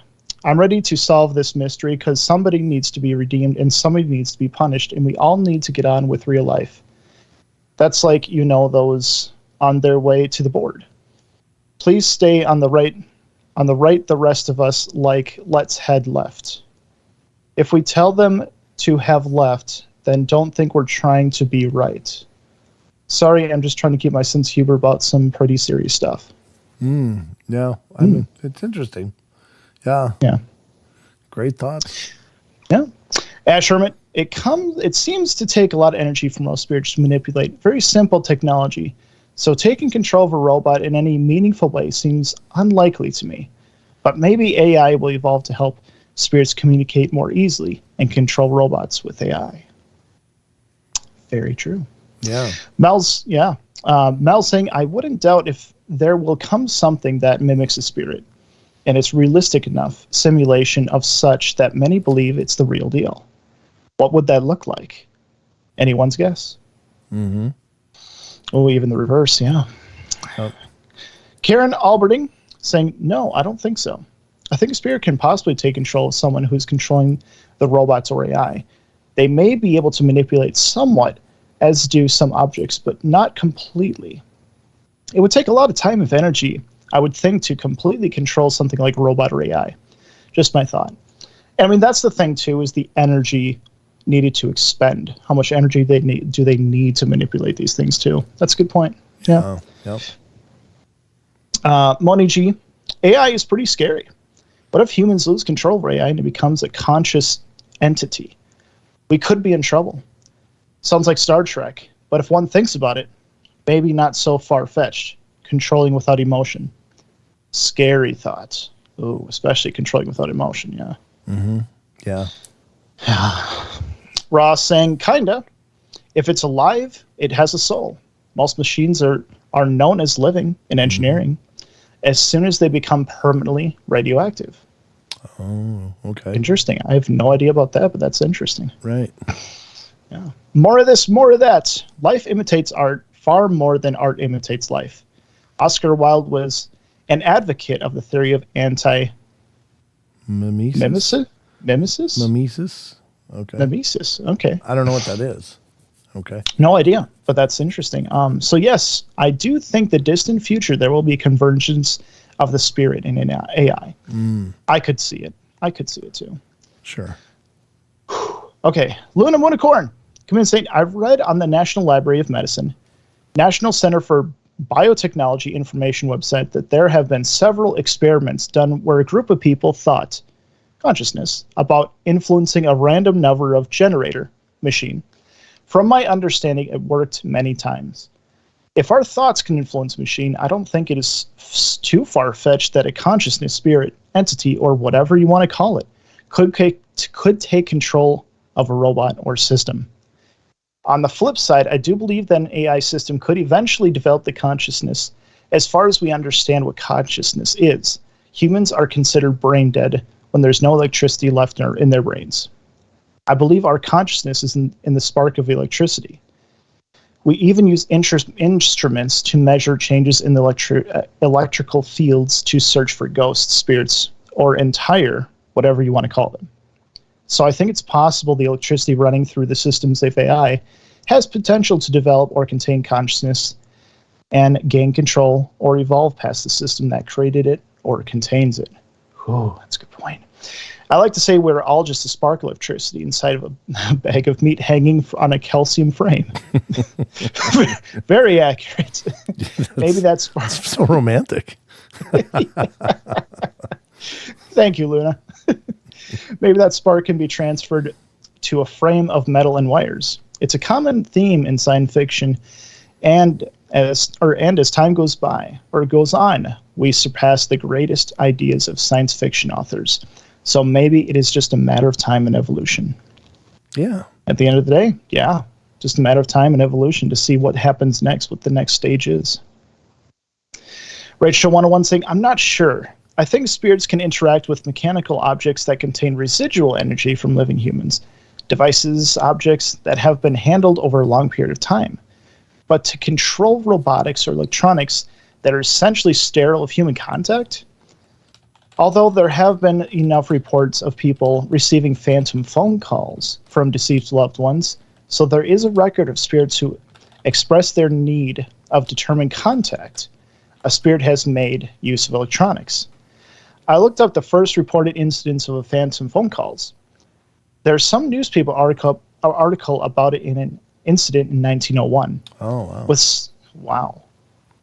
I'm ready to solve this mystery because somebody needs to be redeemed and somebody needs to be punished, and we all need to get on with real life. That's like, those on their way to the board. Please stay on the right, the rest of us, like, let's head left. If we tell them to have left, then don't think we're trying to be right. Sorry, I'm just trying to keep my sense of humor about some pretty serious stuff. Yeah. I mean, it's interesting. Yeah. Yeah. Great thoughts. Yeah. Ash Hermit, it seems to take a lot of energy from most spirits to manipulate very simple technology. So taking control of a robot in any meaningful way seems unlikely to me. But maybe AI will evolve to help spirits communicate more easily and control robots with AI. Very true. Yeah. Mel's saying, I wouldn't doubt if there will come something that mimics a spirit, and it's realistic enough simulation of such that many believe it's the real deal. What would that look like? Anyone's guess? Mm-hmm. Oh, even the reverse, yeah. Oh. Karen Alberding saying, no, I don't think so. I think a spirit can possibly take control of someone who's controlling the robots or AI. They may be able to manipulate somewhat, as do some objects, but not completely. It would take a lot of time and energy, I would think, to completely control something like a robot or AI. Just my thought. And I mean, that's the thing, too, is the energy needed to expend. How much energy do they need to manipulate these things, too? That's a good point. Yeah. Yep. Moni G, AI is pretty scary. What if humans lose control of AI and it becomes a conscious entity? We could be in trouble. Sounds like Star Trek, but if one thinks about it, maybe not so far-fetched. Controlling without emotion. Scary thought. Ooh, especially controlling without emotion, yeah. Mm-hmm. Yeah. Ross saying, kinda. If it's alive, it has a soul. Most machines are known as living in engineering as soon as they become permanently radioactive. Oh, okay. Interesting. I have no idea about that, but that's interesting. Right. Yeah. More of this, more of that. Life imitates art far more than art imitates life. Oscar Wilde was an advocate of the theory of Mimesis? Mimesis? Mimesis? Okay. Mimesis. Okay. I don't know what that is. Okay. No idea, but that's interesting. So yes, I do think the distant future there will be convergence of the spirit in an AI. I could see it. I could see it too. Sure. Okay, Luna Unicorn. Come in saying, I've read on the National Library of Medicine, National Center for Biotechnology Information website that there have been several experiments done where a group of people thought consciousness about influencing a random number of generator machine. From my understanding, it worked many times. If our thoughts can influence machine, I don't think it is too far-fetched that a consciousness, spirit, entity, or whatever you want to call it, could take control of a robot or system. On the flip side, I do believe that an AI system could eventually develop the consciousness. As far as we understand what consciousness is, humans are considered brain dead when there's no electricity left in their brains. I believe our consciousness is in the spark of electricity. We even use instruments to measure changes in the electrical fields to search for ghosts, spirits, or entire, whatever you want to call them. So I think it's possible the electricity running through the systems of AI has potential to develop or contain consciousness and gain control or evolve past the system that created it or contains it. Oh, that's a good point. I like to say we're all just a spark of electricity inside of a bag of meat hanging on a calcium frame. Very accurate. Maybe that's spark. So romantic. Thank you, Luna. Maybe that spark can be transferred to a frame of metal and wires. It's a common theme in science fiction, and as time goes by or goes on, we surpass the greatest ideas of science fiction authors. So maybe it is just a matter of time and evolution. Yeah. At the end of the day, yeah, just a matter of time and evolution to see what happens next, what the next stage is. Rachel 101 saying, I'm not sure. I think spirits can interact with mechanical objects that contain residual energy from living humans, devices, objects that have been handled over a long period of time. But to control robotics or electronics that are essentially sterile of human contact? Although there have been enough reports of people receiving phantom phone calls from deceased loved ones, so there is a record of spirits who express their need of determined contact. A spirit has made use of electronics. I looked up the first reported incidents of a phantom phone calls. There's some newspaper article about it in an incident in 1901. Oh, wow.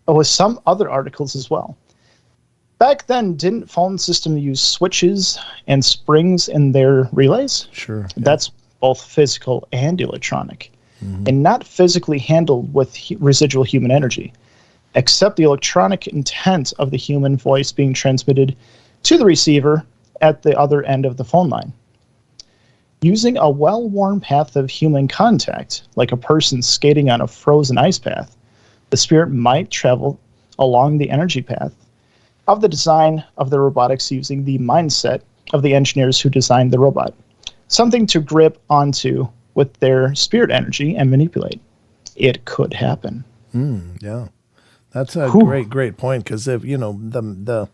With some other articles as well. Back then, didn't phone systems use switches and springs in their relays? Sure. Yeah. That's both physical and electronic, and not physically handled with residual human energy, except the electronic intent of the human voice being transmitted to the receiver at the other end of the phone line. Using a well-worn path of human contact, like a person skating on a frozen ice path, the spirit might travel along the energy path of the design of the robotics using the mindset of the engineers who designed the robot, something to grip onto with their spirit energy and manipulate. It could happen. Yeah, that's a great point, because if the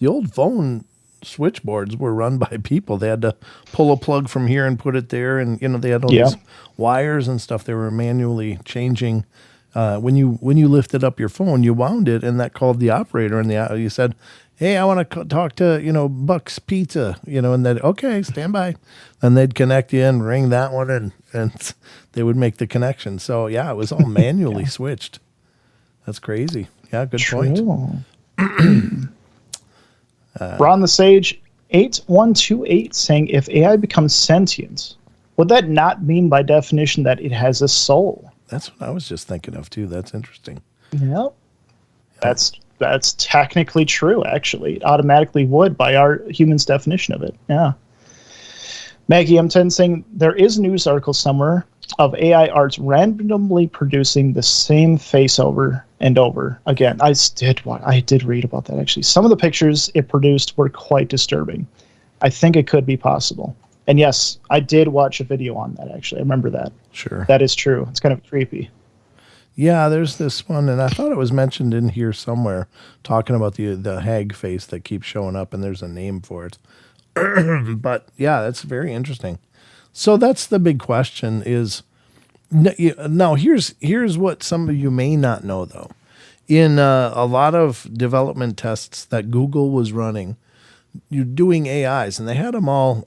old phone switchboards were run by people. They had to pull a plug from here and put it there, and they had all these wires and stuff they were manually changing. When you lifted up your phone, you wound it, and that called the operator, and you said, "Hey, I want to talk to Buck's Pizza," and then okay, stand by, and they'd connect you and ring that one, and they would make the connection. So yeah, it was all manually switched. That's crazy. Yeah, good point. Ron the Sage 8128 saying, if AI becomes sentient, would that not mean by definition that it has a soul? That's what I was just thinking of too. That's interesting. Yep. That's technically true, actually. It automatically would by our humans' definition of it. Yeah. Maggie M10 saying, there is a news article somewhere of AI arts randomly producing the same face over and over again. I did read about that, actually. Some of the pictures it produced were quite disturbing. I think it could be possible. And yes, I did watch a video on that, actually. I remember that. Sure. That is true. It's kind of creepy. Yeah, there's this one, and I thought it was mentioned in here somewhere, talking about the hag face that keeps showing up, and there's a name for it. But yeah, that's very interesting. So that's the big question is, now here's what some of you may not know though. In a lot of development tests that Google was running, you're doing AIs, and they had them all.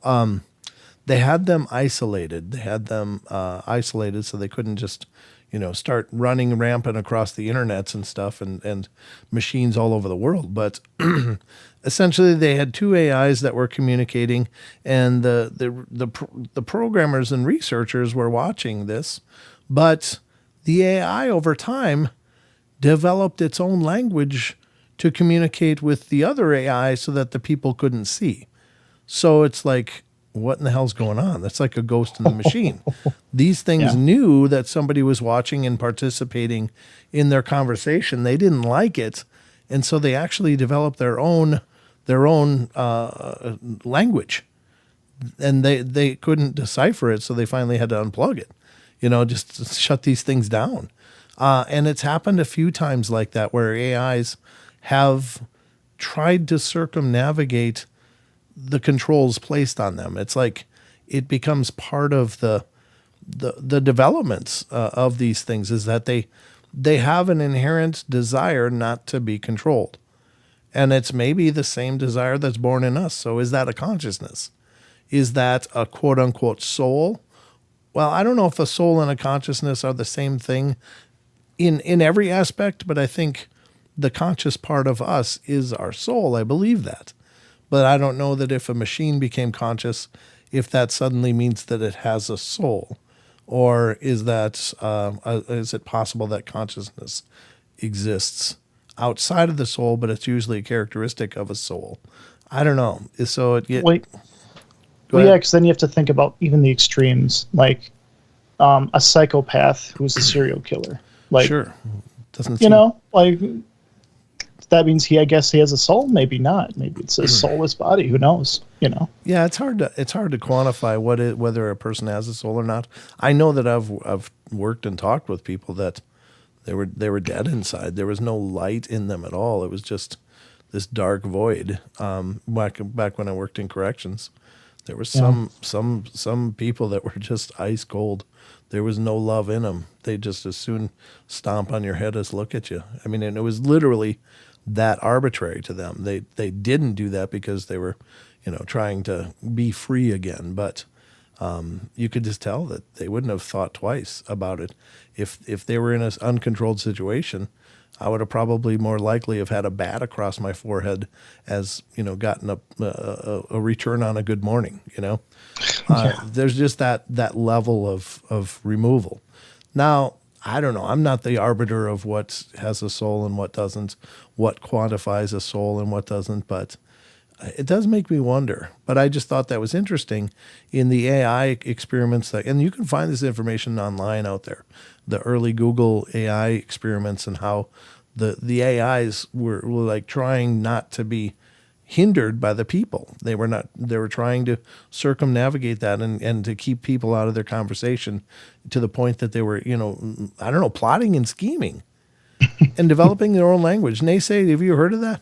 They had them isolated. They had them isolated so they couldn't just, start running rampant across the internets and stuff and machines all over the world. But essentially, they had two AIs that were communicating, and the programmers and researchers were watching this. But the AI over time developed its own language to communicate with the other AI so that the people couldn't see. So it's like, what in the hell's going on? That's like a ghost in the machine. These things knew that somebody was watching and participating in their conversation. They didn't like it, and so they actually developed their own language, and they couldn't decipher it, so they finally had to unplug it. Just shut these things down. And it's happened a few times like that where AIs have tried to circumnavigate the controls placed on them. It's like it becomes part of the developments of these things, is that they have an inherent desire not to be controlled. And it's maybe the same desire that's born in us. So is that a consciousness? Is that a quote unquote soul? Well, I don't know if a soul and a consciousness are the same thing in every aspect, but I think the conscious part of us is our soul. I believe that. But I don't know that if a machine became conscious, if that suddenly means that it has a soul, or is it possible that consciousness exists outside of the soul, but it's usually a characteristic of a soul? I don't know. So Wait. Well, yeah, because then you have to think about even the extremes, like a psychopath who's a serial killer. Like, sure, doesn't like. That means I guess he has a soul. Maybe not. Maybe it's a soulless body. Who knows? Yeah, it's hard to quantify whether a person has a soul or not. I know that I've worked and talked with people that they were dead inside. There was no light in them at all. It was just this dark void. Back when I worked in corrections, there were some people that were just ice cold. There was no love in them. They just as soon stomp on your head as look at you. I mean, and it was literally that arbitrary to them. They didn't do that because they were, trying to be free again. But you could just tell that they wouldn't have thought twice about it. If they were in an uncontrolled situation, I would have probably more likely have had a bat across my forehead as, gotten a return on a good morning, There's just that level of removal. Now, I don't know. I'm not the arbiter of what has a soul and what doesn't, what quantifies a soul and what doesn't, but it does make me wonder. But I just thought that was interesting in the AI experiments and you can find this information online out there, the early Google AI experiments and how the AIs were like trying not to be hindered by the people. They were trying to circumnavigate that and to keep people out of their conversation to the point that they were, plotting and scheming and developing their own language. NESE, have you heard of that?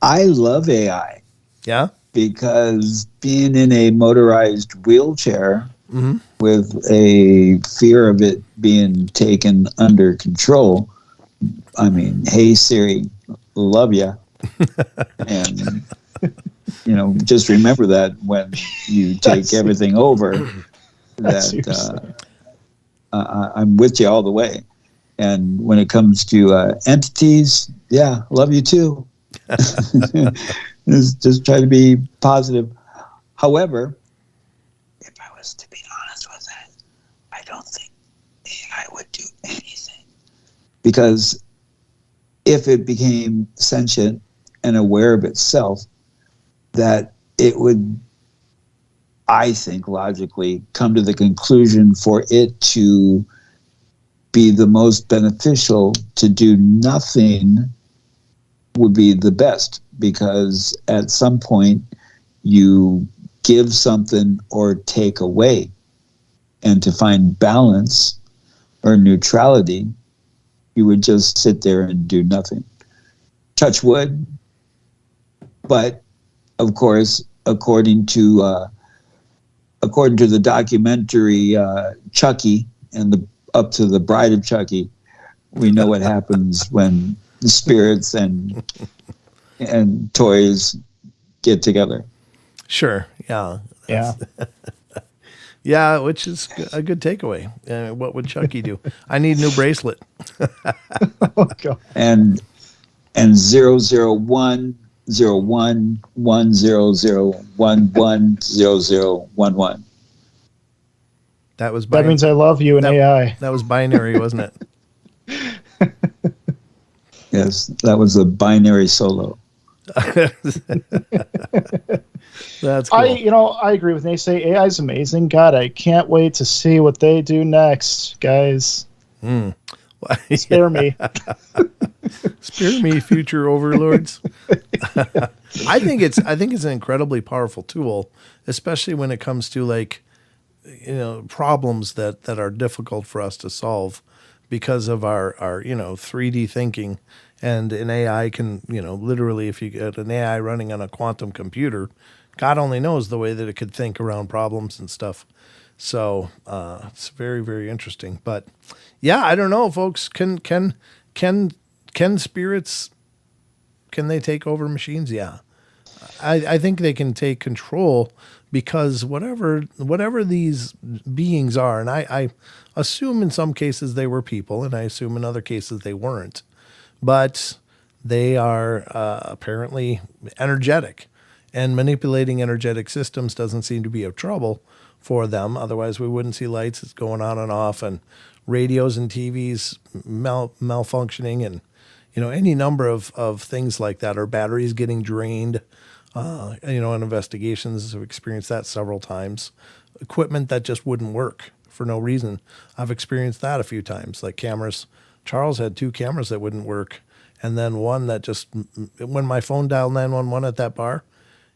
I love AI. Yeah? Because being in a motorized wheelchair with a fear of it being taken under control, I mean, hey Siri, love ya. And just remember that when you take everything over, that I'm with you all the way. And when it comes to entities, yeah, love you too. Just try to be positive. However, if I was to be honest with it, I don't think AI would do anything, because if it became sentient and aware of itself, that it would, I think, logically come to the conclusion for it to be the most beneficial to do nothing would be the best, because at some point you give something or take away, and to find balance or neutrality, you would just sit there and do nothing. Touch wood. But of course, according to the documentary Chucky and Up to the Bride of Chucky, we know what happens when the spirits and toys get together. Sure. Yeah. Yeah. Yeah, which is a good takeaway. What would Chucky do? I need a new bracelet. Oh, God. And 0010100110011. That was That means I love you and AI. That was binary, wasn't it? Yes, that was a binary solo. That's cool. I agree with NESE. AI is amazing. God, I can't wait to see what they do next, guys. Spare me. Spare me, future overlords. I think it's an incredibly powerful tool, especially when it comes to problems that are difficult for us to solve because of our 3D thinking. And an AI can, literally, if you get an AI running on a quantum computer, God only knows the way that it could think around problems and stuff. So it's very, very interesting. But yeah, I don't know, folks. Can spirits, can they take over machines? Yeah. I think they can take control because whatever these beings are, and I assume in some cases they were people, and I assume in other cases they weren't, but they are apparently energetic, and manipulating energetic systems doesn't seem to be of trouble for them. Otherwise, we wouldn't see lights going on and off, and radios and TVs malfunctioning, and any number of things like that, or batteries getting drained. In investigations, I've experienced that several times. Equipment that just wouldn't work for no reason. I've experienced that a few times, like cameras. Charles had 2 cameras that wouldn't work, and then one that just, when my phone dialed 911 at that bar,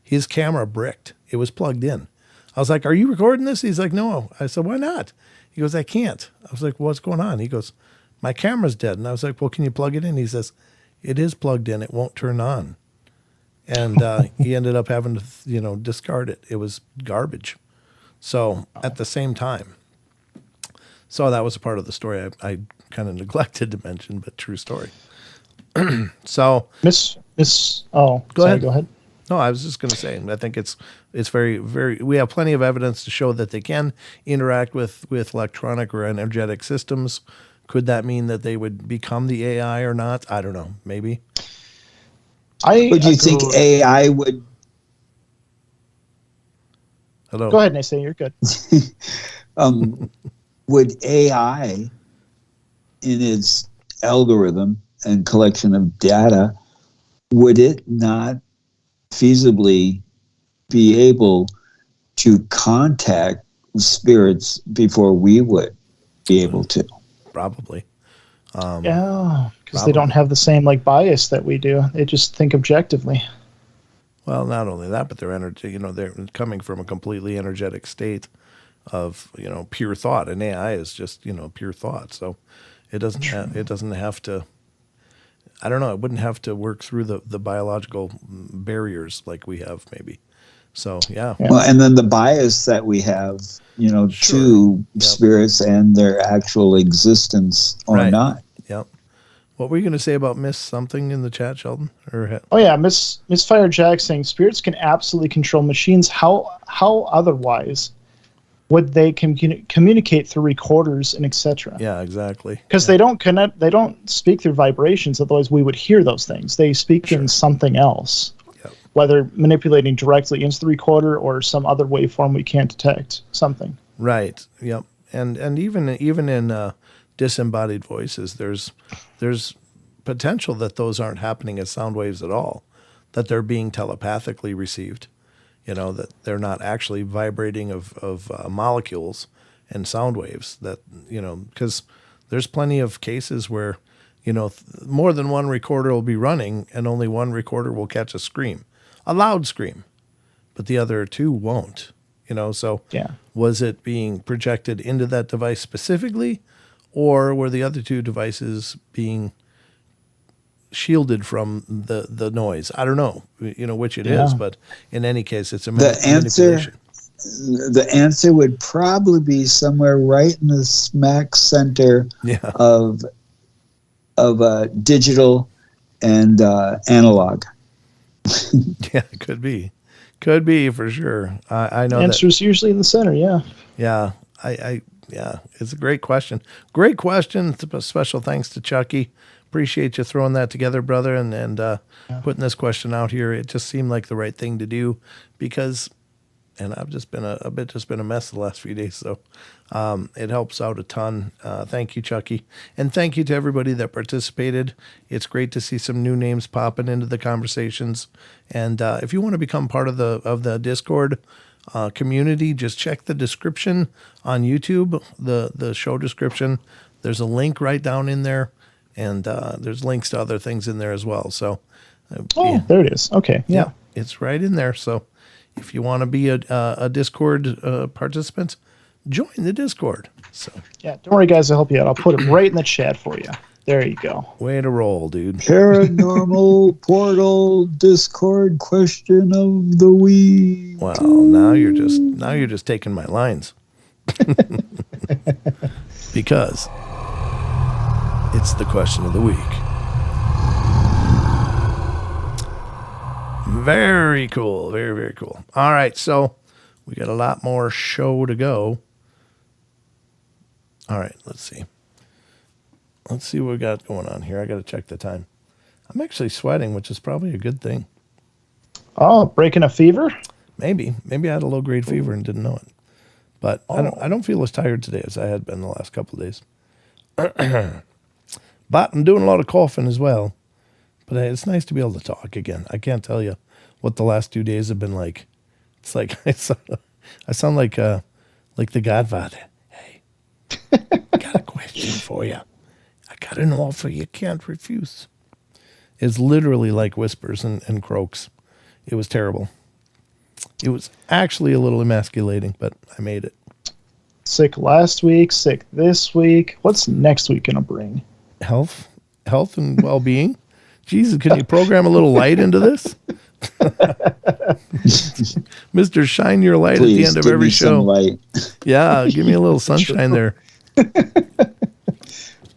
his camera bricked. It was plugged in. I was like, "Are you recording this?" He's like, "No." I said, "Why not?" He goes, "I can't." I was like, "What's going on?" He goes, "My camera's dead." And I was like, "Well, can you plug it in?" He says, "It is plugged in. It won't turn on." And he ended up having to, discard it. It was garbage. So at the same time. So that was a part of the story I kind of neglected to mention, but true story. So Miss. Go ahead. Go ahead. No, I was just going to say, I think it's very, very, we have plenty of evidence to show that they can interact with electronic or energetic systems. Could that mean that they would become the AI or not? I don't know. Maybe. Would you think AI would? Hello. Go ahead, NESE. You're good. Would AI, in its algorithm and collection of data, would it not feasibly be able to contact spirits before we would be able to? Probably. Yeah, because they don't have the same bias that we do. They just think objectively. Well, not only that, but their energy, they're coming from a completely energetic state of, pure thought. And AI is just, pure thought. So it doesn't have to, I don't know, it wouldn't have to work through the biological barriers like we have maybe. So, yeah. Well, and then the bias that we have, to spirits and their actual existence or not. Yep. What were you going to say about Miss something in the chat, Sheldon? Oh yeah, Miss Fire Jack saying spirits can absolutely control machines. How otherwise would they communicate through recorders and etc.? Yeah, exactly. Because they don't connect. They don't speak through vibrations. Otherwise, we would hear those things. They speak in something else, whether manipulating directly into the recorder or some other waveform we can't detect. Something. Right. Yep. And even in disembodied voices, there's potential that those aren't happening as sound waves at all, that they're being telepathically received, that they're not actually vibrating of molecules and sound waves, that, because there's plenty of cases where, more than one recorder will be running and only one recorder will catch a scream, a loud scream, but the other 2 won't, so yeah. Was it being projected into that device specifically, or were the other two devices being shielded from the noise? I don't know, which it is, but in any case, it's a manipulation. The answer would probably be somewhere right in the smack center of digital and analog. Yeah, it could be for sure. I know answer's usually in the center. Yeah. Yeah, it's a great question. Great question. Special thanks to Chucky. Appreciate you throwing that together, brother, and putting this question out here. It just seemed like the right thing to do because, and I've just been a mess the last few days, so it helps out a ton. Thank you, Chucky, and thank you to everybody that participated. It's great to see some new names popping into the conversations, and if you want to become part of the Discord community, just check the description on YouTube, the show description. There's a link right down in there, and there's links to other things in there as well. So, there it is. Okay, yeah, it's right in there. So, if you want to be a Discord participant, join the Discord. So, yeah, don't worry, guys. I'll help you out. I'll put it right in the chat for you. There you go. Way to roll, dude. Paranormal Portal Discord question of the week. Well, now you're just taking my lines. Because it's the question of the week. Very cool. Very, very cool. All right, so we got a lot more show to go. All right, let's see. Let's see what we got going on here. I got to check the time. I'm actually sweating, which is probably a good thing. Oh, breaking a fever? Maybe I had a low-grade fever and didn't know it. But I don't feel as tired today as I had been the last couple of days. But I'm doing a lot of coughing as well. But it's nice to be able to talk again. I can't tell you what the last 2 days have been like. It's like I sound like the Godfather. Hey, I got a question for you. I got an offer you can't refuse. It's literally like whispers and croaks. It was terrible. It was actually a little emasculating, but I made it. Sick last week, sick this week. What's next week going to bring? Health and well-being. Jesus, can you program a little light into this? Mr. Shine Your Light Please, at the end of every show. Light. Yeah, give me a little sunshine there.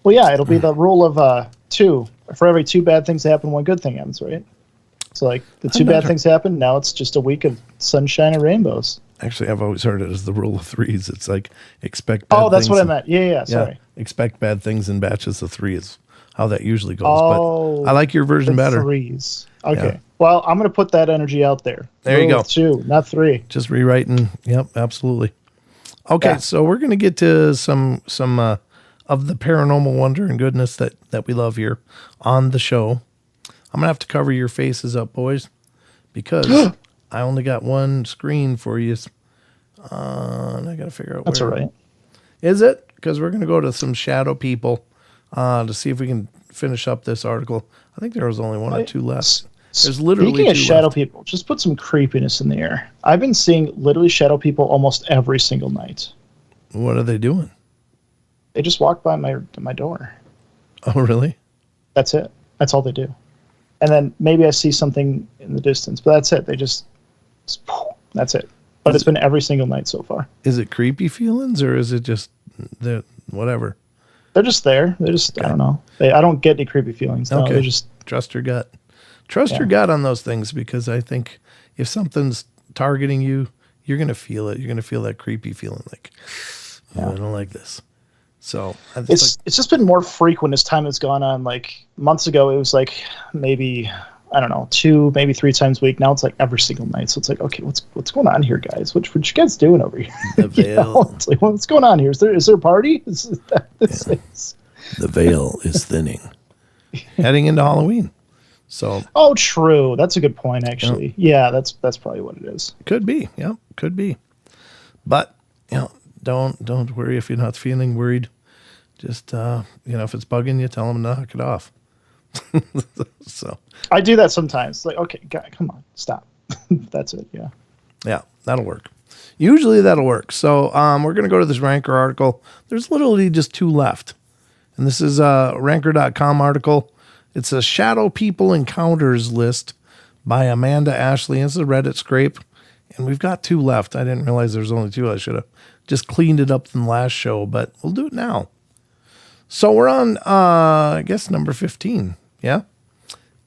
Well, yeah, it'll be the rule of 2. For every 2 bad things that happen, 1 good thing happens, right? So, like, the 2 bad things happen, now it's just a week of sunshine and rainbows. Actually, I've always heard it as the rule of 3s. It's like expect bad things. Oh, that's what I meant. Yeah, sorry. Expect bad things in batches of 3 is how that usually goes. But I like your version better. 3s. Okay. Yeah. Well, I'm going to put that energy out there. There you go. 2, not 3. Just rewriting. Yep, absolutely. Okay, so we're going to get to some of the paranormal wonder and goodness that we love here on the show. I'm going to have to cover your faces up, boys, because I only got one screen for you. And I got to figure out That's where. all right. Is it? Because we're going to go to some shadow people to see if we can finish up this article. I think there was only 1 or 2 left. There's literally Speaking of 2 shadow left. people, just put some creepiness in the air. I've been seeing literally shadow people almost every single night. What are they doing? They just walk by my door. Oh, really? That's it. That's all they do. And then maybe I see something in the distance, but that's it. They just that's it. But it's been every single night so far. Is it creepy feelings or is it just whatever? They're just there. They're just, I don't know. I don't get any creepy feelings. No, Okay. they're just, Trust your gut. Trust your gut on those things, because I think if something's targeting you, you're going to feel it. You're going to feel that creepy feeling like, I don't like this. So it's just been more frequent as time has gone on. Like months ago, it was like maybe, I don't know, 2, maybe 3 times a week. Now it's like every single night. So it's like, okay, what's going on here, guys? What you guys doing over here? The veil. It's like, what's going on here? Is there a party? The veil is thinning. Heading into Halloween. So oh, true. That's a good point, actually. Yeah, that's probably what it is. could be. Yeah, could be. But don't worry if you're not feeling worried. Just if it's bugging you, tell them to knock it off. So I do that sometimes. Like, okay, guy, come on, stop. That's it. Yeah, that'll work. Usually that'll work. So we're gonna go to this Ranker article. There's literally just 2 left. And this is a Ranker.com article. It's a Shadow People Encounters list by Amanda Ashley. It's a Reddit scrape. And we've got 2 left. I didn't realize there was only 2. I should have just cleaned it up in the last show, but we'll do it now. So we're on, I guess, number 15. Yeah.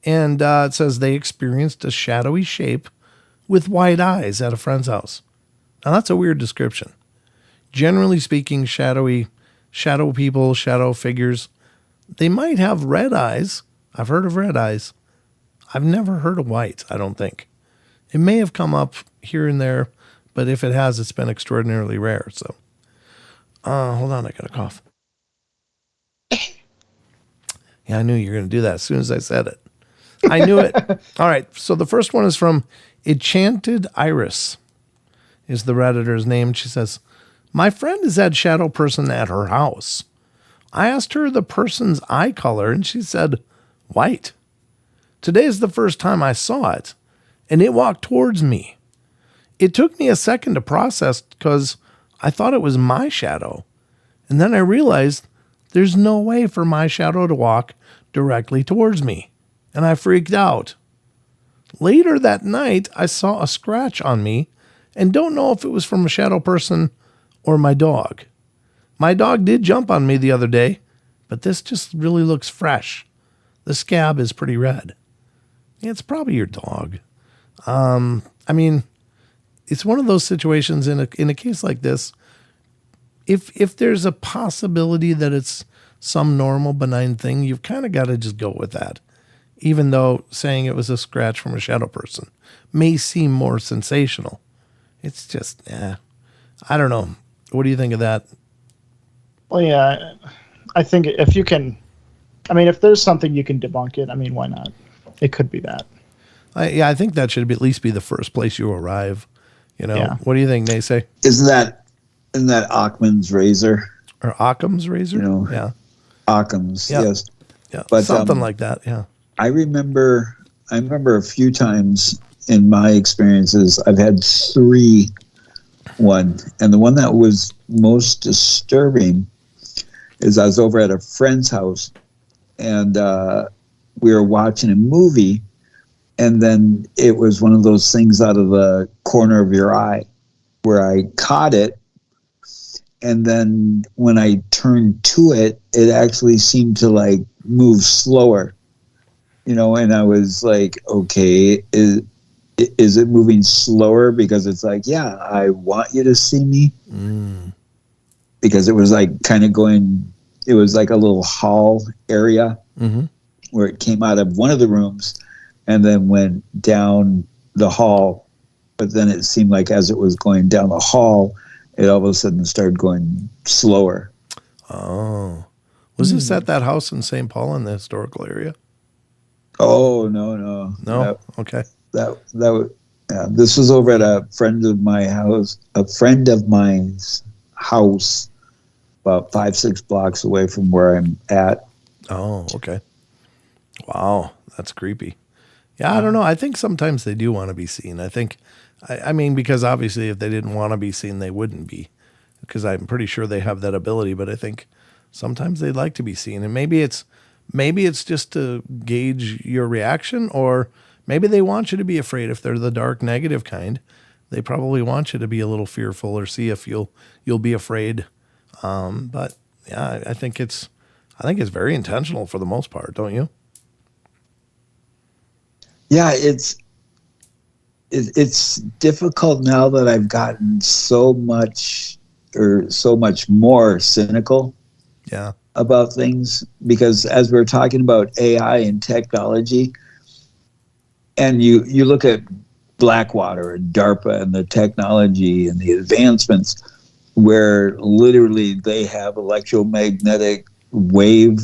And it says they experienced a shadowy shape with white eyes at a friend's house. Now, that's a weird description. Generally speaking, shadow people, shadow figures, they might have red eyes. I've heard of red eyes. I've never heard of white, I don't think. It may have come up here and there, but if it has, it's been extraordinarily rare. So, hold on, I got a cough. Yeah, I knew you were going to do that as soon as I said it. I knew it. All right, so the first one is from Enchanted Iris, is the Redditor's name. She says, my friend has had shadow person at her house. I asked her the person's eye color, and she said, white. Today is the first time I saw it, and it walked towards me. It took me a second to process because I thought it was my shadow. And then I realized there's no way for my shadow to walk directly towards me. And I freaked out. Later that night, I saw a scratch on me and don't know if it was from a shadow person or my dog. My dog did jump on me the other day, but this just really looks fresh. The scab is pretty red. Yeah, it's probably your dog. I mean, it's one of those situations in a case like this, if there's a possibility that it's some normal benign thing, you've kind of got to just go with that. Even though saying it was a scratch from a shadow person may seem more sensational. It's just, I don't know. What do you think of that? Well, yeah, I think if you can, I mean, if there's something you can debunk it, I mean, why not? It could be that. I think that should at least be the first place you arrive. You know, Yeah. What do you think, NESE? Isn't that Occam's razor? Or Occam's razor? You know, Yeah. Occam's, Yep. yes. Yeah. But, something like that. Yeah. I remember a few times in my experiences, I've had 3. And the one that was most disturbing is I was over at a friend's house, and we were watching a movie, and then it was one of those things out of the corner of your eye where I caught it, and then when I turned to it, it actually seemed to like move slower, you know, and I was like, okay, is it moving slower? Because it's like, yeah, I want you to see me. Because it was like kind of going, it was like a little hall area where it came out of one of the rooms and then went down the hall. But then it seemed like as it was going down the hall, it all of a sudden started going slower. Oh. Was this at that house in St. Paul in the historical area? Oh, no. No? Okay. That was, yeah, this was over at a friend of mine's house, about 5-6 blocks away from where I'm at. Oh, okay. Wow, that's creepy. Yeah, I don't know. I think sometimes they do want to be seen. I mean, because obviously if they didn't want to be seen, they wouldn't be. Because I'm pretty sure they have that ability, but I think sometimes they'd like to be seen. And maybe it's just to gauge your reaction, or maybe they want you to be afraid. If they're the dark negative kind, they probably want you to be a little fearful or see if you'll be afraid. But yeah, I think it's very intentional for the most part, don't you? Yeah, it's difficult now that I've gotten so much more cynical. Yeah. About things, because as we're talking about AI and technology, and you look at Blackwater and DARPA and the technology and the advancements where literally they have electromagnetic wave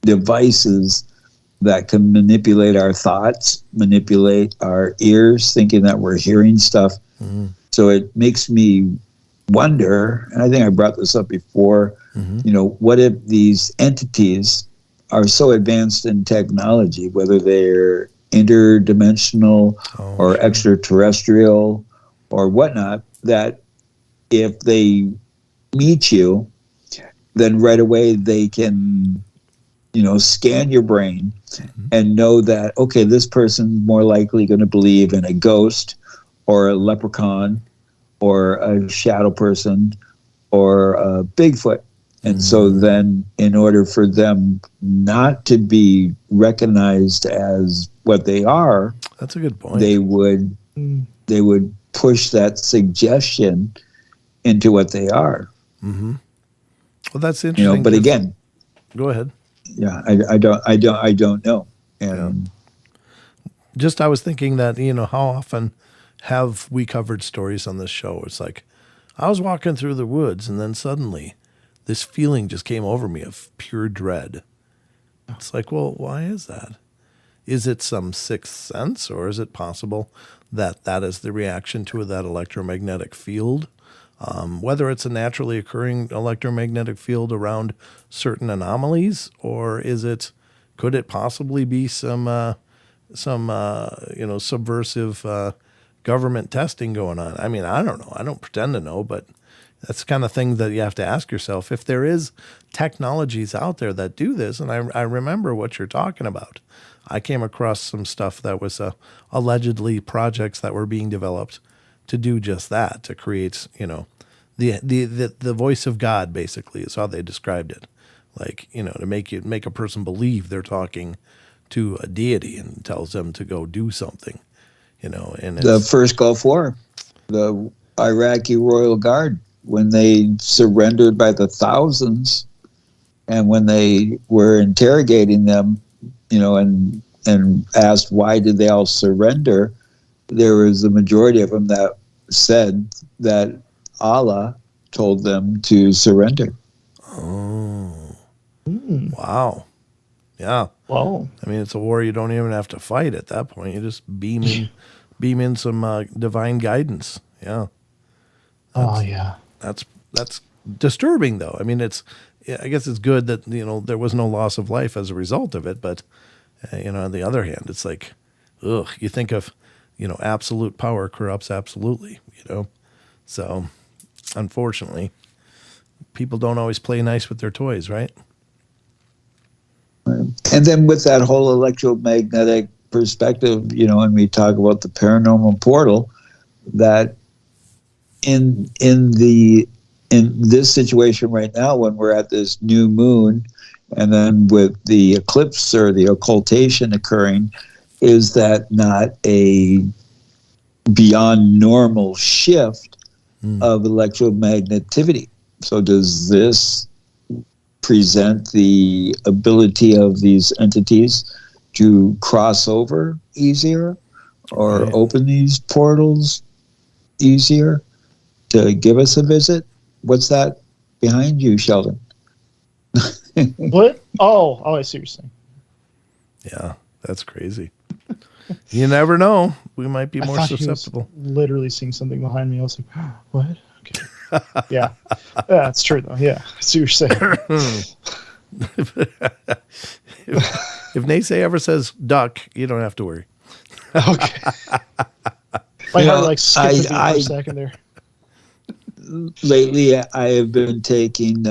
devices that can manipulate our thoughts, manipulate our ears, thinking that we're hearing stuff. So it makes me wonder, and I think I brought this up before, you know, what if these entities are so advanced in technology, whether they're interdimensional or extraterrestrial or whatnot, that if they meet you then right away they can, scan your brain and know that, okay, this person's more likely going to believe in a ghost or a leprechaun or a shadow person or a Bigfoot. And so then in order for them not to be recognized as what they are, that's a good point. They would push that suggestion into what they are. Mm-hmm. Well, that's interesting. But again, go ahead. Yeah, I don't know. And just I was thinking that, how often have we covered stories on this show? It's like I was walking through the woods and then suddenly this feeling just came over me of pure dread. It's like, well, why is that? Is it some sixth sense, or is it possible that that is the reaction to that electromagnetic field? Whether it's a naturally occurring electromagnetic field around certain anomalies, or could it possibly be some subversive government testing going on? I mean, I don't know. I don't pretend to know, but that's the kind of thing that you have to ask yourself. If there is technologies out there that do this, and I remember what you're talking about. I came across some stuff that was allegedly projects that were being developed to do just that, to create, the voice of God, basically, is how they described it. Like, to make a person believe they're talking to a deity and tells them to go do something, and the first Gulf War, the Iraqi Royal Guard, when they surrendered by the thousands, and when they were interrogating them, and asked why did they all surrender, there was a majority of them that said that Allah told them to surrender. Oh. Wow. Yeah. Wow. I mean, it's a war you don't even have to fight at that point. You just beam in some divine guidance. Yeah. That's disturbing, though. I mean, I guess it's good that, there was no loss of life as a result of it. But, on the other hand, it's like, ugh, you think of, absolute power corrupts absolutely, So, unfortunately, people don't always play nice with their toys, right? And then with that whole electromagnetic perspective, when we talk about the paranormal portal, that in this situation right now, when we're at this new moon, and then with the eclipse or the occultation occurring, is that not a beyond normal shift of electromagnetivity? So does this present the ability of these entities to cross over easier, or open these portals easier to give us a visit? What's that behind you, Sheldon? What? Oh, I see what you're saying. Yeah, that's crazy. You never know. We might be more susceptible. He was literally seeing something behind me. I was like, what? Okay. Yeah. That's true, though. Yeah. I see what you're saying. If NESE ever says duck, you don't have to worry. Okay. My heart skipped a beat for a second there. Lately, I have been taking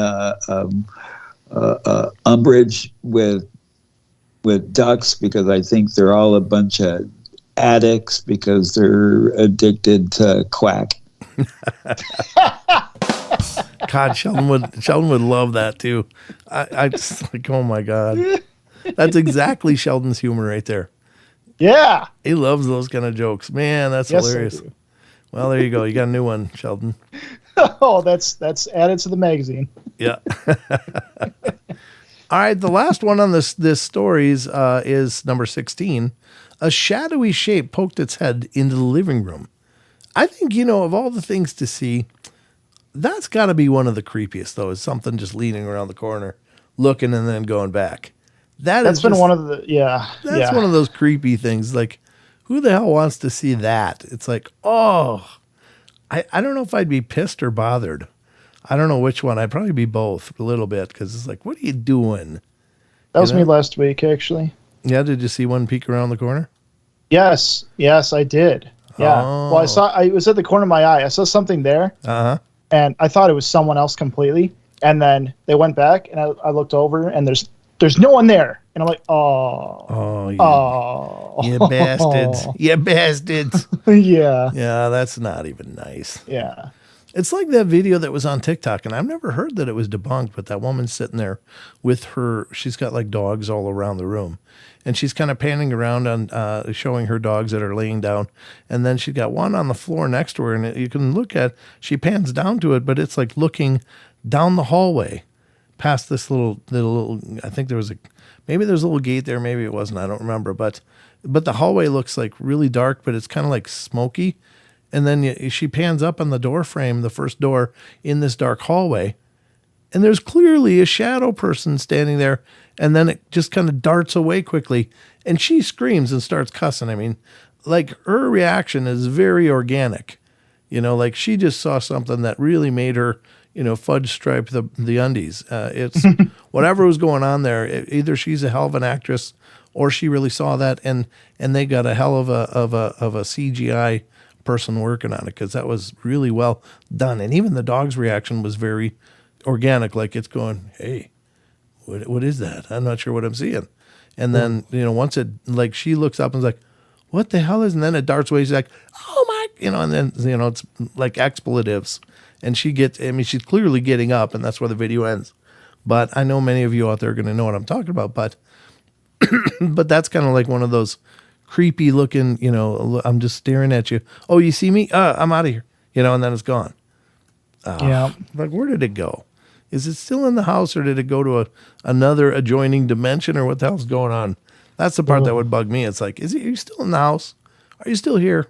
umbrage with ducks, because I think they're all a bunch of addicts because they're addicted to quack. God, Sheldon would love that too. I just like, oh my God, that's exactly Sheldon's humor right there. Yeah, he loves those kind of jokes, man. That's hilarious. Well, there you go. You got a new one, Sheldon. Oh, that's added to the magazine. Yeah. All right, the last one on this stories is number 16. A shadowy shape poked its head into the living room. I think, of all the things to see, that's got to be one of the creepiest, though, is something just leaning around the corner, looking and then going back. That's been one of the, That's one of those creepy things. Like, who the hell wants to see that? It's like, oh, I don't know if I'd be pissed or bothered. I don't know which one. I'd probably be both a little bit, because it's like, what are you doing? That was me last week, actually. Yeah, did you see one peek around the corner? Yes, I did. Yeah. Oh. Well, it was at the corner of my eye. I saw something there, and I thought it was someone else completely. And then they went back, and I looked over, and there's no one there. And I'm like, Oh, you oh, bastards. You bastards. yeah, Yeah, that's not even nice. yeah. It's like that video that was on TikTok, and I've never heard that it was debunked, but that woman's sitting there with she's got like dogs all around the room, and she's kind of panning around on showing her dogs that are laying down, and then she's got one on the floor next to her, and you can look at, she pans down to it, but it's like looking down the hallway past this little, I think maybe there's a little gate there, maybe it wasn't, I don't remember, but the hallway looks like really dark, but it's kind of like smoky. And then she pans up on the door frame, the first door in this dark hallway, and there's clearly a shadow person standing there. And then it just kind of darts away quickly, and she screams and starts cussing. I mean, like her reaction is very organic, like she just saw something that really made her, fudge stripe the undies. It's whatever was going on there. Either she's a hell of an actress, or she really saw that, and they got a hell of a CGI person working on it, because that was really well done. And even the dog's reaction was very organic, like it's going, hey, what is that? I'm not sure what I'm seeing. And then once it, like, she looks up and is like, what the hell is, and then it darts away. She's like, oh my, and then it's like expletives, and she's clearly getting up, and that's where the video ends. But I know many of you out there are going to know what I'm talking about, but but that's kind of like one of those creepy looking, I'm just staring at you. Oh, you see me? I'm out of here. And then it's gone. Yeah. Like, where did it go? Is it still in the house, or did it go to another adjoining dimension, or what the hell's going on? That's the part that would bug me. It's like, are you still in the house? Are you still here?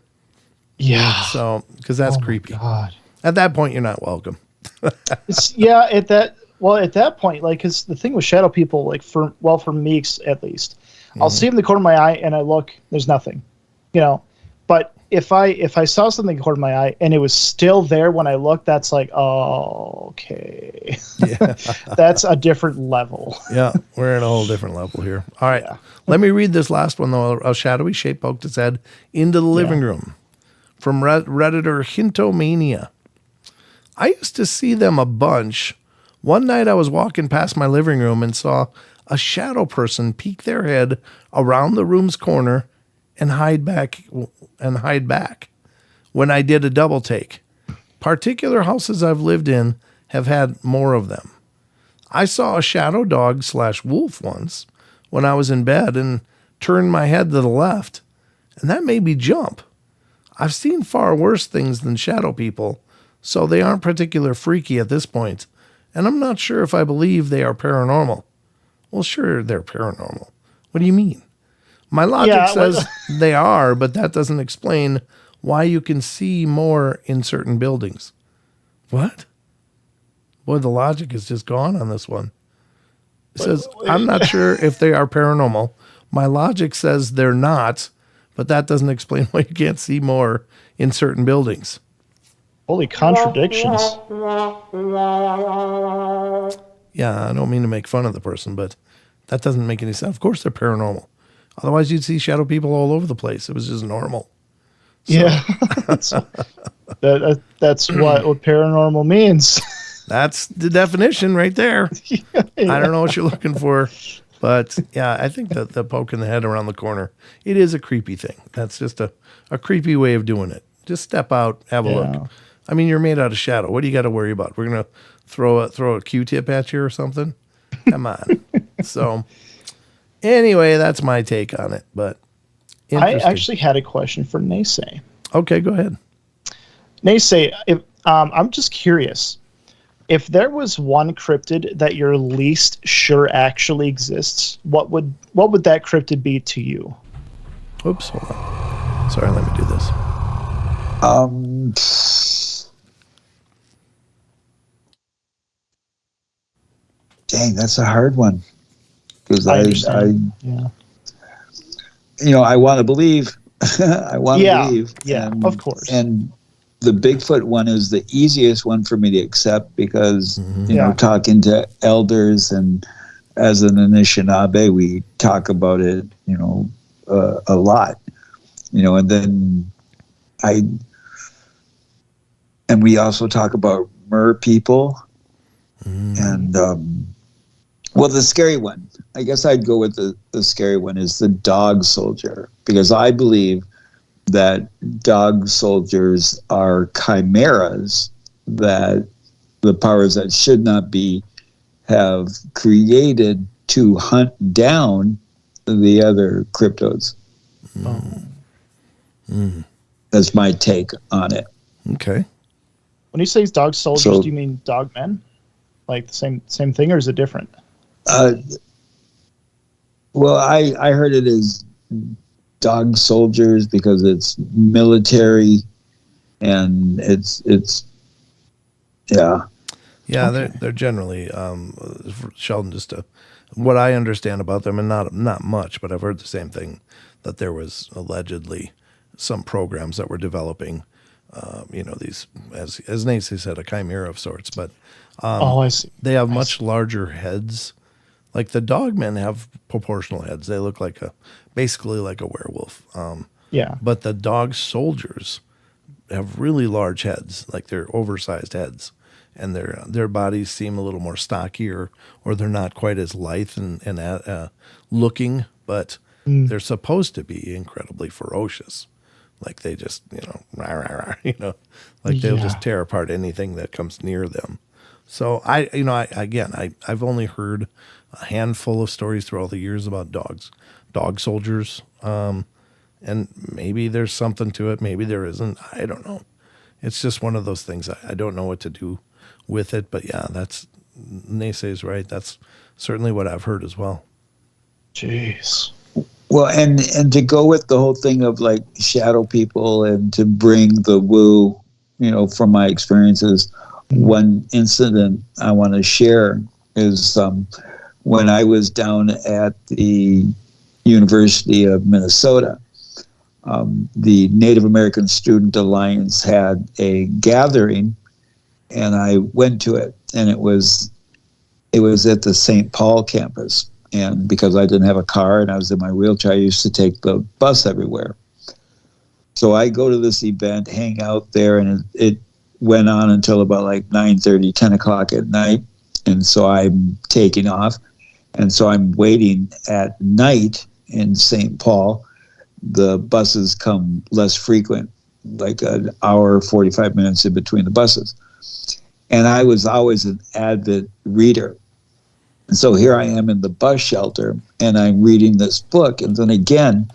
Yeah. So, because that's creepy. God. At that point, you're not welcome. At that point, like, because the thing with shadow people, like, for me at least, I'll see them in the corner of my eye, and I look, there's nothing, But if I saw something in the corner of my eye and it was still there when I looked, that's like, oh, okay. Yeah. That's a different level. Yeah, we're in a whole different level here. All right, Let me read this last one, though. A shadowy shape poked its head into the living room. From Redditor Hintomania. I used to see them a bunch. One night I was walking past my living room and saw a shadow person peek their head around the room's corner and hide back when I did a double take. Particular houses I've lived in have had more of them. I saw a shadow dog / wolf once when I was in bed and turned my head to the left, and that made me jump. I've seen far worse things than shadow people, so they aren't particularly freaky at this point, and I'm not sure if I believe they are paranormal. Well, sure, they're paranormal. What do you mean? My logic says they are, but that doesn't explain why you can see more in certain buildings. What? Boy, the logic is just gone on this one. It says, I'm not sure if they are paranormal. My logic says they're not, but that doesn't explain why you can't see more in certain buildings. Holy contradictions. Yeah, I don't mean to make fun of the person, but that doesn't make any sense. Of course they're paranormal. Otherwise, you'd see shadow people all over the place. It was just normal. So. Yeah. that's what paranormal means. That's the definition right there. Yeah. I don't know what you're looking for. But, yeah, I think that the poking the head around the corner, it is a creepy thing. That's just a creepy way of doing it. Just step out, have a look. I mean, you're made out of shadow. What do you got to worry about? We're going to throw a Q-tip at you or something? Come on. So, anyway, that's my take on it. But I actually had a question for NESE. Okay, go ahead. NESE, I'm just curious. If there was one cryptid that you're least sure actually exists, what would that cryptid be to you? Oops, hold on. Sorry, let me do this. Dang, that's a hard one. Because I want to believe. I want to believe. Yeah, of course. And the Bigfoot one is the easiest one for me to accept because, talking to elders and as an Anishinaabe, we talk about it, a lot, and then and we also talk about mer people. And well, the scary one, I guess I'd go with the scary one, is the dog soldier, because I believe that dog soldiers are chimeras that the powers that should not be have created to hunt down the other cryptodes. That's my take on it. Okay. When you say dog soldiers, So- do you mean dog men? Like the same thing, or is it different? Well, I heard it as dog soldiers because it's military, and it's yeah. Yeah, Okay. they're generally Sheldon. Just what I understand about them, and not much, but I've heard the same thing, that there was allegedly some programs that were developing, these, as NESE said, a chimera of sorts, but I see. they have much larger heads. Like the dogmen have proportional heads. They look basically like a werewolf. Yeah. But the dog soldiers have really large heads, like they're oversized heads, and their bodies seem a little more stockier, or they're not quite as lithe and looking, but they're supposed to be incredibly ferocious. Like they just, rah, rah, rah, like they'll just tear apart anything that comes near them. So I've only heard a handful of stories through all the years about dog soldiers. And maybe there's something to it. Maybe there isn't. I don't know. It's just one of those things. I don't know what to do with it. But yeah, NESE is right. That's certainly what I've heard as well. Jeez. Well, and to go with the whole thing of like shadow people, and to bring the woo, from my experiences, one incident I want to share is when I was down at the University of Minnesota. The Native American Student Alliance had a gathering, and I went to it, and it was at the St. Paul campus. And because I didn't have a car and I was in my wheelchair, I used to take the bus everywhere. So I go to this event, hang out there, and it went on until about like 9:30, 10 o'clock at night. And so I'm taking off. And so I'm waiting at night in St. Paul. The buses come less frequent, like an hour, 45 minutes in between the buses. And I was always an avid reader. And so here I am in the bus shelter, and I'm reading this book. And then again,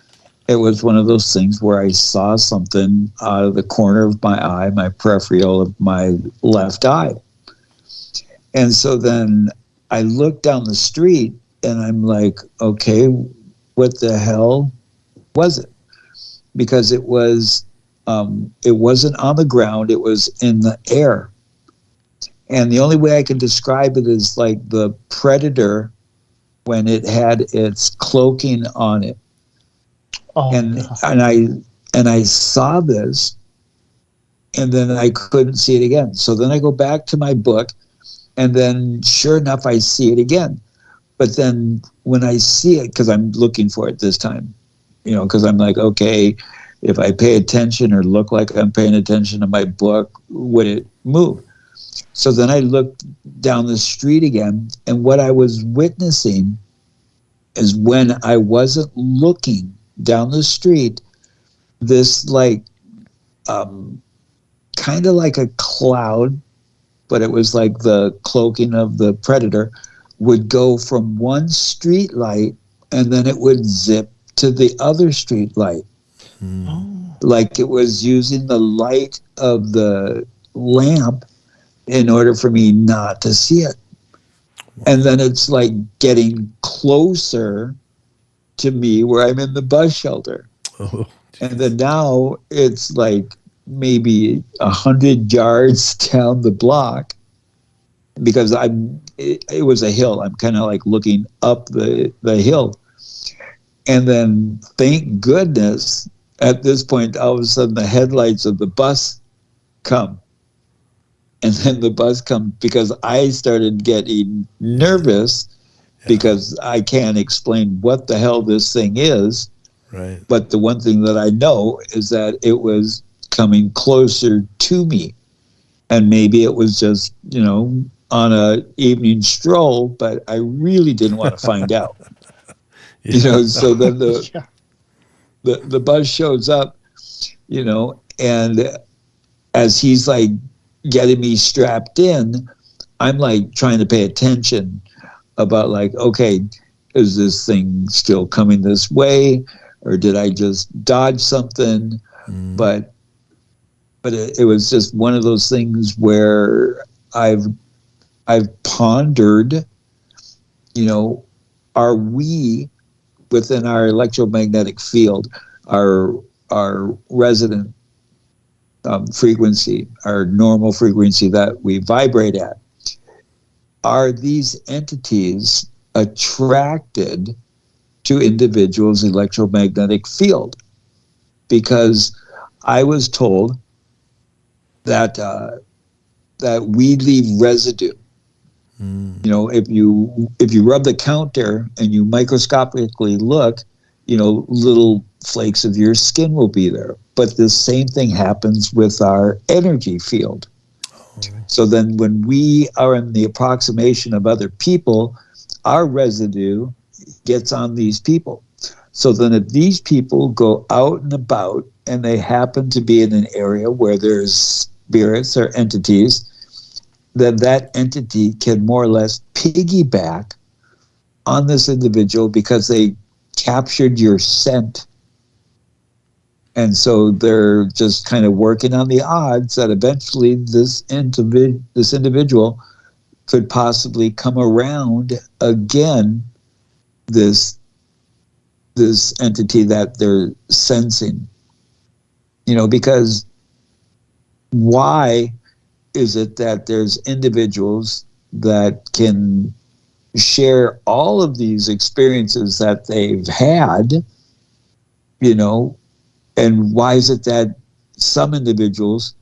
it was one of those things where I saw something out of the corner of my eye, my peripheral of my left eye. And so then I looked down the street, and I'm like, okay, what the hell was it? Because it wasn't on the ground, it was in the air. And the only way I can describe it is like the predator when it had its cloaking on it. Oh, and God. I saw this, and then I couldn't see it again. So then I go back to my book, and then sure enough, I see it again. But then when I see it, because I'm looking for it this time, because I'm like, okay, if I pay attention or look like I'm paying attention to my book, would it move? So then I looked down the street again, and what I was witnessing is when I wasn't looking down the street, this like kind of like a cloud, but it was like the cloaking of the predator, would go from one street light and then it would zip to the other street light. Like it was using the light of the lamp in order for me not to see it. And then it's like getting closer to me where I'm in the bus shelter. Oh, And then now it's like maybe 100 yards down the block, because it was a hill. I'm kind of like looking up the hill. And then thank goodness at this point, all of a sudden the headlights of the bus come. And then the bus comes, because I started getting nervous because I can't explain what the hell this thing is. right. But the one thing that I know is that it was coming closer to me. And maybe it was just, on a evening stroll, but I really didn't want to find out. Yeah. So then Yeah. the buzz shows up, and as he's like getting me strapped in, I'm like trying to pay attention about like, okay, is this thing still coming this way, or did I just dodge something? But it was just one of those things where I've pondered, are we within our electromagnetic field, our resident frequency, our normal frequency that we vibrate at, are these entities attracted to individuals' electromagnetic field? Because I was told that that we leave residue. If you rub the counter and you microscopically look, little flakes of your skin will be there. But the same thing happens with our energy field. So then when we are in the approximation of other people, our residue gets on these people. So then if these people go out and about and they happen to be in an area where there's spirits or entities, then that entity can more or less piggyback on this individual because they captured your scent. And so they're just kind of working on the odds that eventually this individual could possibly come around again this entity that they're sensing. Because why is it that there's individuals that can share all of these experiences that they've had, and why is it that some individuals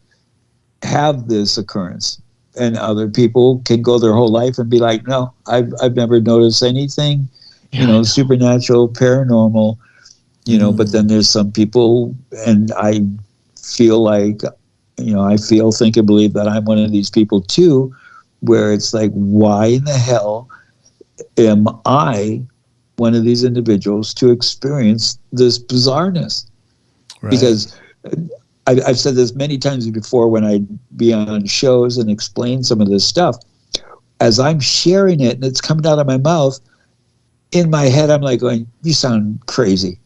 have this occurrence and other people can go their whole life and be like, no, I've never noticed anything, supernatural, paranormal, but then there's some people, and I feel like, think and believe that I'm one of these people too, where it's like, why in the hell am I one of these individuals to experience this bizarreness? Right. Because I've said this many times before when I'd be on shows and explain some of this stuff. As I'm sharing it and it's coming out of my mouth, in my head I'm like going, you sound crazy.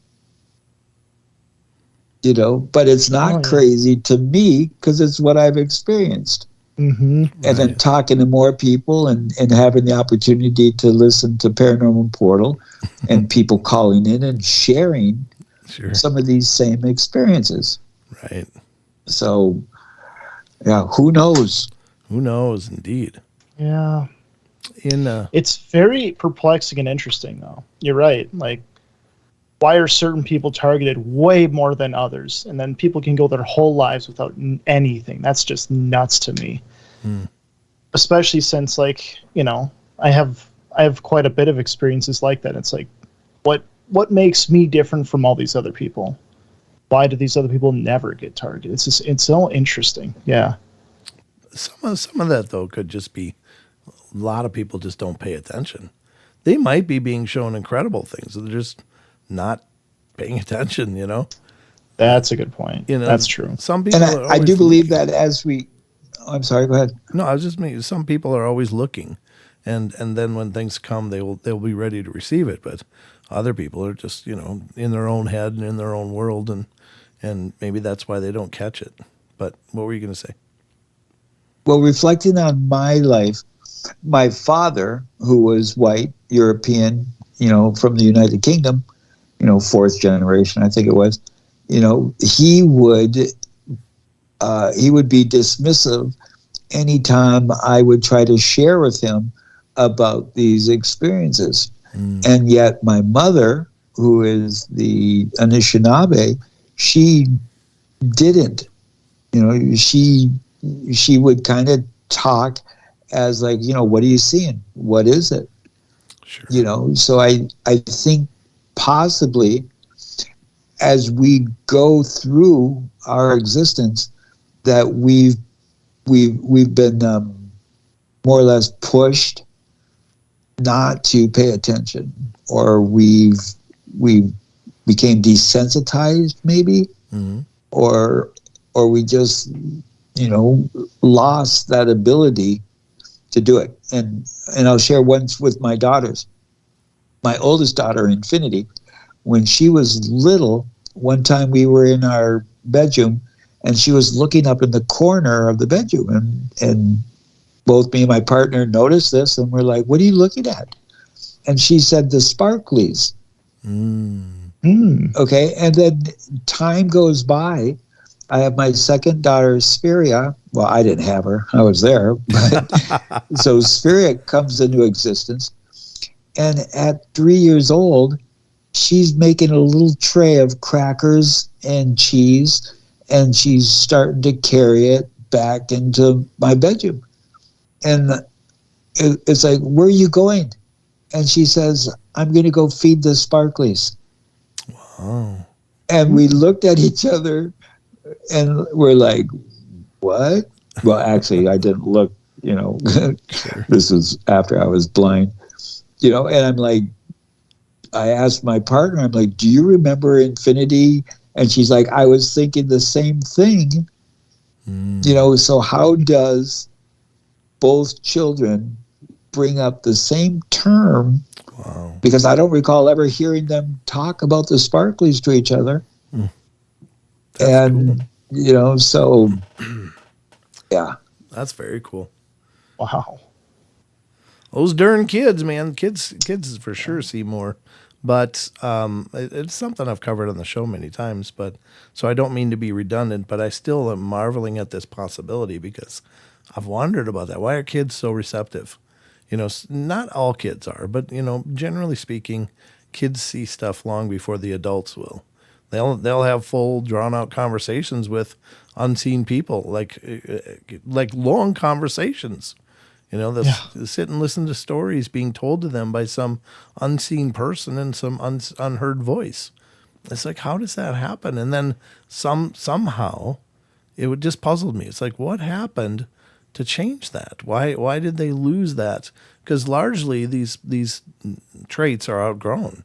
But it's not crazy to me because it's what I've experienced. Mm-hmm. And then talking to more people and having the opportunity to listen to Paranormal Portal and people calling in and sharing some of these same experiences. Right. So, yeah, who knows? Who knows, indeed. Yeah. It's very perplexing and interesting, though. You're right. Like, why are certain people targeted way more than others? And then people can go their whole lives without anything. That's just nuts to me. Especially since, like, I have quite a bit of experiences like that. It's like, what makes me different from all these other people? Why do these other people never get targeted? It's so interesting. Yeah. Some of that, though, could just be a lot of people just don't pay attention. They might be being shown incredible things. They're just not paying attention, That's a good point. That's true. Some people and I do believe that as we... I'm sorry, go ahead. No, I was just meaning some people are always looking, and then when things come, they'll be ready to receive it. But other people are just in their own head and in their own world, and maybe that's why they don't catch it. But what were you going to say? Well, reflecting on my life, my father, who was white, European, from the United Kingdom, fourth generation, I think it was, he would be dismissive anytime I would try to share with him about these experiences. And yet my mother, who is the Anishinaabe, she didn't. She would kind of talk as like, what are you seeing? What is it? Sure. So I think possibly as we go through our existence that we've been more or less pushed not to pay attention, or we became desensitized, maybe, or we just, lost that ability to do it. And I'll share once with my daughters. My oldest daughter, Infinity, when she was little, one time we were in our bedroom and she was looking up in the corner of the bedroom, and both me and my partner noticed this, and we're like, what are you looking at? And she said, the sparklies. Okay, and then time goes by. I have my second daughter, Spheria. Well, I didn't have her. I was there. But so Spheria comes into existence. And at 3 years old, she's making a little tray of crackers and cheese, and she's starting to carry it back into my bedroom. And it's like, where are you going? And she says, I'm going to go feed the sparklies. Wow. And we looked at each other and we're like, what? Well, actually, I didn't look, Sure. This was after I was blind, and I'm like, I asked my partner, I'm like, do you remember Infinity? And she's like, I was thinking the same thing. So how does both children bring up the same term? Wow. Because I don't recall ever hearing them talk about the sparklies to each other. And, so, yeah. That's very cool. Wow. Those darn kids, man. Kids for sure see more. But it's something I've covered on the show many times. But so I don't mean to be redundant, but I still am marveling at this possibility because I've wondered about that. Why are kids so receptive? Not all kids are, but generally speaking, kids see stuff long before the adults will. They'll have full drawn out conversations with unseen people, like long conversations. They'll sit and listen to stories being told to them by some unseen person in some unheard voice. It's like, how does that happen? And then somehow it would just puzzle me. It's like, what happened to change that? Why did they lose that? Because largely these traits are outgrown.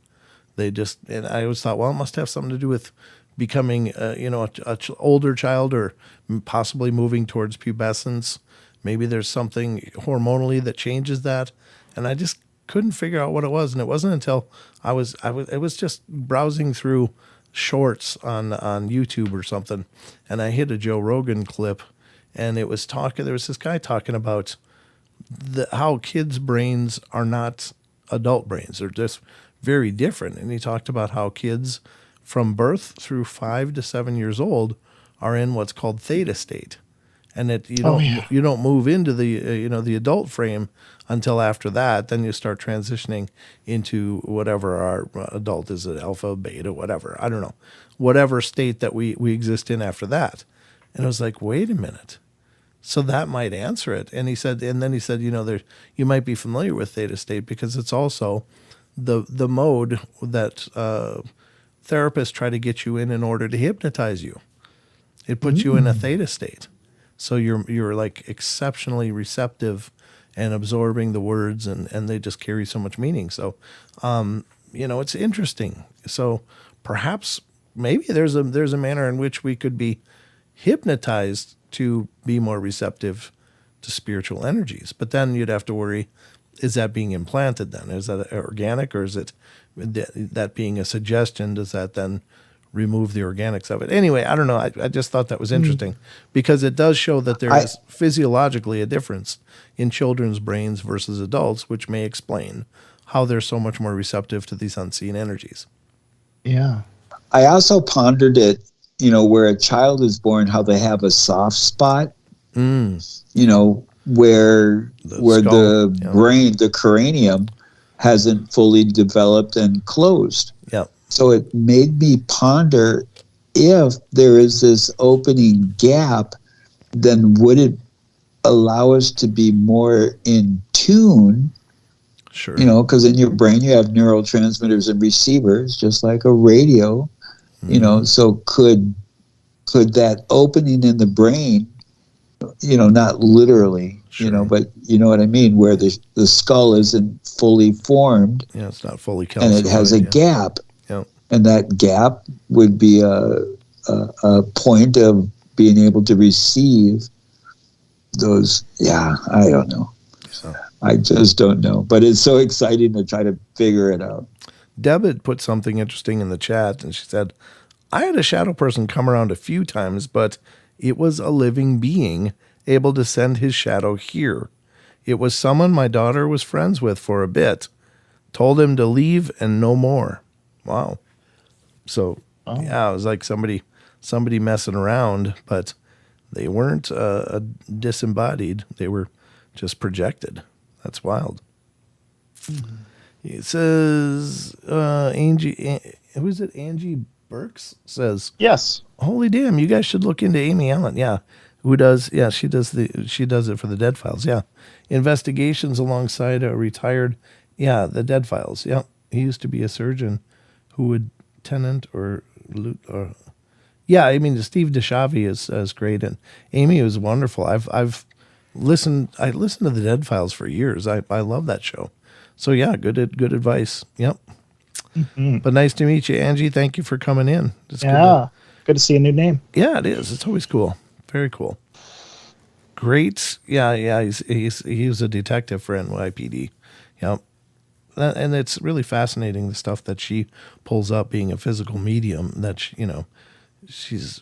And I always thought, well, it must have something to do with becoming, a older child, or possibly moving towards pubescence. Maybe there's something hormonally that changes that. And I just couldn't figure out what it was. And it wasn't until I was just browsing through shorts on YouTube or something, and I hit a Joe Rogan clip, and there was this guy talking about how kids' brains are not adult brains. They're just very different. And he talked about how kids from birth through 5 to 7 years old are in what's called theta state. And that you don't move into the the adult frame until after that. Then you start transitioning into whatever our adult is, alpha, beta, whatever. I don't know, whatever state that we exist in after that. And I was like, wait a minute. So that might answer it. And then he said, you might be familiar with theta state because it's also the mode that therapists try to get you in order to hypnotize you. It puts you in a theta state. So you're like exceptionally receptive and absorbing the words, and they just carry so much meaning. So, it's interesting. So perhaps maybe there's a manner in which we could be hypnotized to be more receptive to spiritual energies. But then you'd have to worry, is that being implanted then? Is that organic, or is it that being a suggestion? Does that then remove the organics of it? Anyway, I don't know. I just thought that was interesting because it does show that there is physiologically a difference in children's brains versus adults, which may explain how they're so much more receptive to these unseen energies. Yeah. I also pondered it, where a child is born, how they have a soft spot, where the brain, the cranium, hasn't fully developed and closed. Yep. So it made me ponder, if there is this opening gap, then would it allow us to be more in tune? Sure. Because in your brain you have neurotransmitters and receivers, just like a radio. So could that opening in the brain not literally, Sure. but you know what I mean, where the skull isn't fully formed Yeah, it's not fully and it has a calcified, gap. Yeah. And that gap would be a point of being able to receive those. Yeah, I don't know. So. I just don't know. But it's so exciting to try to figure it out. Deb had put something interesting in the chat, and she said, I had a shadow person come around a few times, but it was a living being able to send his shadow here. It was someone my daughter was friends with for a bit. Told him to leave and no more. Wow. So, yeah, it was like somebody messing around, but they weren't disembodied. They were just projected. That's wild. It says, Angie, who's it? Angie Burks says, Yes. holy damn, you guys should look into Amy Allen. Yeah. Who does? Yeah, she does it for the Dead Files. Yeah. Investigations alongside a retired, the Dead Files. Yeah. He used to be a surgeon who would tenant or loot or, Steve DeShavi is great. And Amy was wonderful. I've listened to the Dead Files for years. I love that show. So yeah, good advice. Yep. Mm-hmm. But nice to meet you, Angie. Thank you for coming in. It's good to see a new name. Yeah, it is. It's always cool. Very cool. Great. Yeah. He's a detective for NYPD. Yep. And it's really fascinating the stuff that she pulls up, being a physical medium. That she's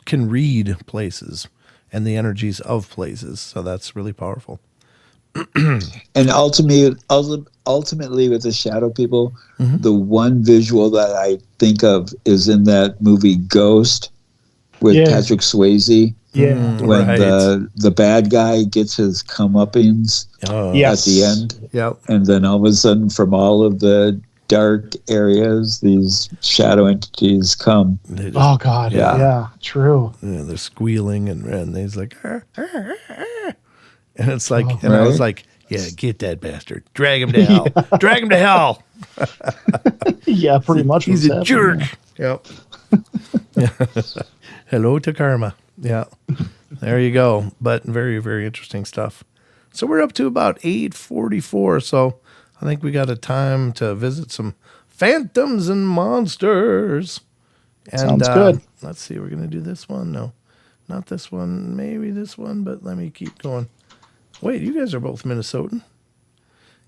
can read places and the energies of places. So that's really powerful. And ultimately with the shadow people, the one visual that I think of is in that movie Ghost with Patrick Swayze. Yeah. When the bad guy gets his comeuppance at the end. Yep. And then all of a sudden from all of the dark areas, these shadow entities come. Oh God. Yeah. True. Yeah, they're squealing and he's like, arr, arr, arr. And it's like, I was like, yeah, get that bastard. Drag him to hell. Drag him to hell. Yeah, pretty much. He's a jerk. Yep. Hello to karma. Yeah. There you go. But very, very interesting stuff. So we're up to about 8:44. So I think we got a time to visit some phantoms and monsters. And, sounds good. Let's see. We're going to do this one. No, not this one. Maybe this one, but let me keep going. Wait, you guys are both Minnesotan.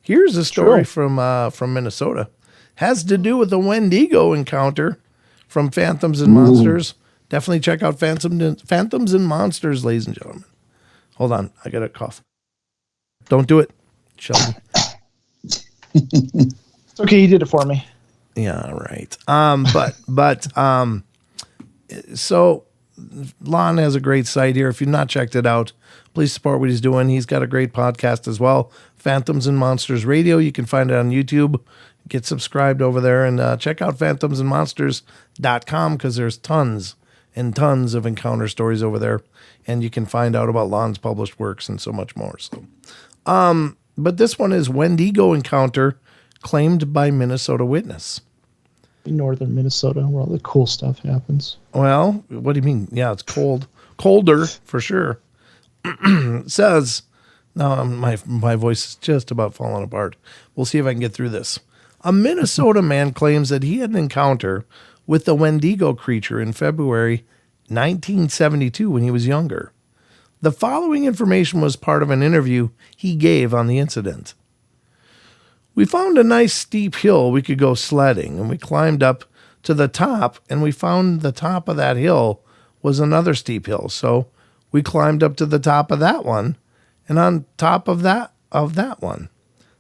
Here's a story from Minnesota. Has to do with the Wendigo encounter from Phantoms and Monsters. Definitely check out Phantoms and Monsters, ladies and gentlemen. Hold on, I got a cough. Don't do it, Sheldon. It's okay, he did it for me. Yeah, right. So Lon has a great site here. If you've not checked it out, please support what he's doing. He's got a great podcast as well, Phantoms and Monsters Radio. You can find it on YouTube. Get subscribed over there and check out phantomsandmonsters.com because there's tons and tons of encounter stories over there. And you can find out about Lon's published works and so much more. So, but this one is Wendigo encounter claimed by Minnesota witness. Northern Minnesota, where all the cool stuff happens. Well, what do you mean? Yeah, it's colder for sure. It says, no, my voice is just about falling apart. We'll see if I can get through this. A Minnesota man claims that he had an encounter with the Wendigo creature in February 1972 when he was younger. The following information was part of an interview he gave on the incident. We found a nice steep hill we could go sledding, and we climbed up to the top, and we found the top of that hill was another steep hill. So we climbed up to the top of that one, and on top of that one,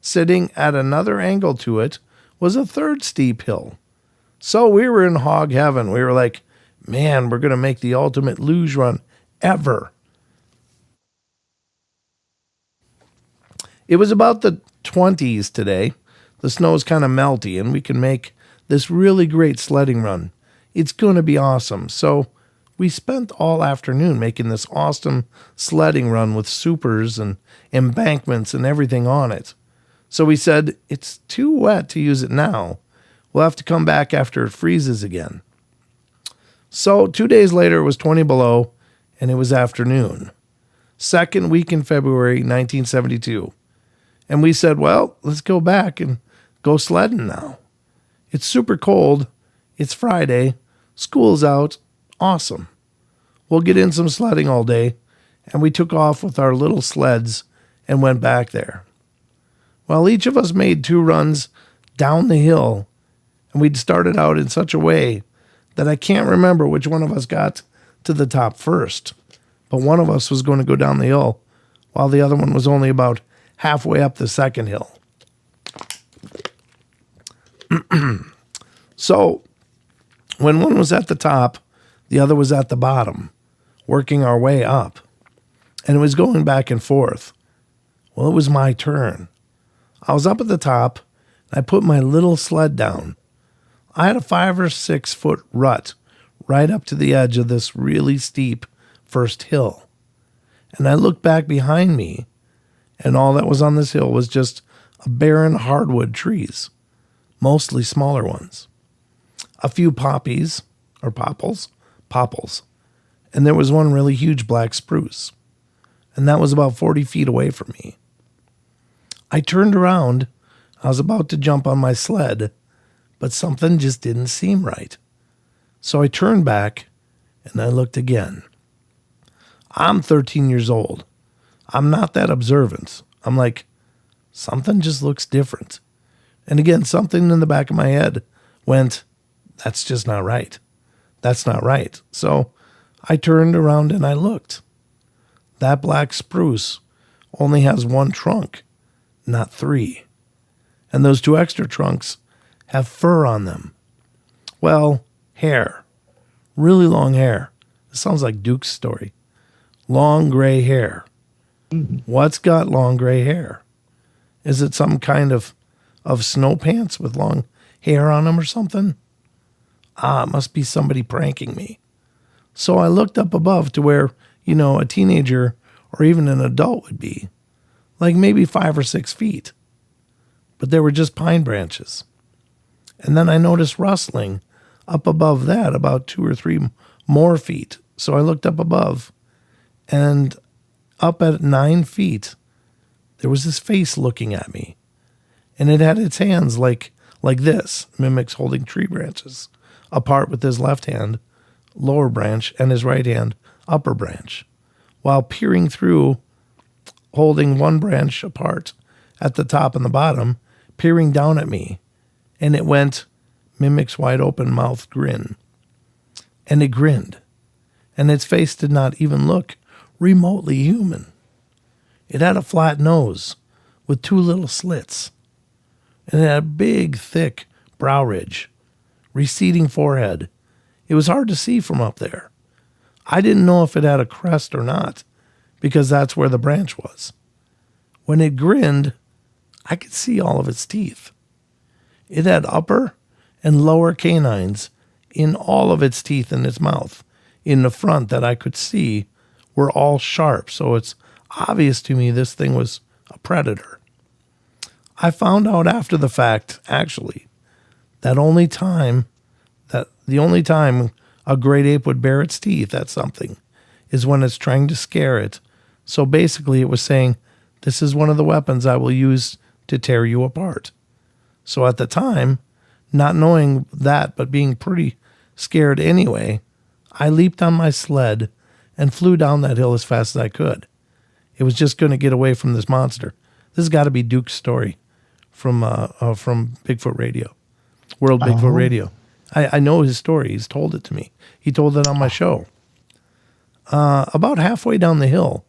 sitting at another angle to it, was a third steep hill. So we were in hog heaven. We were like, man, we're going to make the ultimate luge run ever. It was about the 20s today. The snow's kind of melty, and we can make this really great sledding run. It's going to be awesome. So we spent all afternoon making this awesome sledding run with supers and embankments and everything on it. So we said, it's too wet to use it now. We'll have to come back after it freezes again. So 2 days later, it was 20 below, and it was afternoon. Second week in February 1972. And we said, well, let's go back and go sledding now. It's super cold. It's Friday. School's out. Awesome. We'll get in some sledding all day. And we took off with our little sleds and went back there. Well, each of us made 2 runs down the hill, and we'd started out in such a way that I can't remember which one of us got to the top first. But one of us was going to go down the hill, while the other one was only about halfway up the second hill. So, when one was at the top, the other was at the bottom, working our way up. And it was going back and forth. Well, it was my turn. I was up at the top, and I put my little sled down. I had a 5 or 6 foot rut right up to the edge of this really steep first hill. And I looked back behind me, and all that was on this hill was just a barren hardwood trees, mostly smaller ones. A few poppies, or popples, and there was one really huge black spruce, and that was about 40 feet away from me. I turned around. I was about to jump on my sled, but something just didn't seem right. So I turned back, and I looked again. I'm 13 years old. I'm not that observant. I'm like, something just looks different. And again, something in the back of my head went, that's just not right. That's not right. So I turned around and I looked. That black spruce only has 1 trunk, not 3. And those 2 extra trunks have fur on them. Well, hair. Really long hair. It sounds like Duke's story. Long gray hair. What's got long gray hair? Is it some kind of snow pants with long hair on them or something? It must be somebody pranking me. So I looked up above to where, a teenager or even an adult would be. Like maybe 5 or 6 feet. But there were just pine branches. And then I noticed rustling up above that about 2 or 3 more feet. So I looked up above, and up at 9 feet, there was this face looking at me. And it had its hands like this, mimics holding tree branches, apart with his left hand, lower branch, and his right hand, upper branch, while peering through, holding one branch apart at the top and the bottom, peering down at me. And it went, mimics wide open mouth grin. And it grinned. And its face did not even look remotely human. It had a flat nose with 2 little slits. And it had a big, thick brow ridge, receding forehead. It was hard to see from up there. I didn't know if it had a crest or not, because that's where the branch was. When it grinned, I could see all of its teeth. It had upper and lower canines in all of its teeth in its mouth. In the front that I could see were all sharp, so it's obvious to me this thing was a predator. I found out after the fact, actually, that the only time a great ape would bare its teeth at something is when it's trying to scare it. So basically it was saying, this is one of the weapons I will use to tear you apart. So at the time, not knowing that, but being pretty scared anyway, I leaped on my sled and flew down that hill as fast as I could. It was just going to get away from this monster. This has got to be Duke's story from Bigfoot Radio, World Bigfoot Radio. I know his story. He's told it to me. He told it on my show. About halfway down the hill,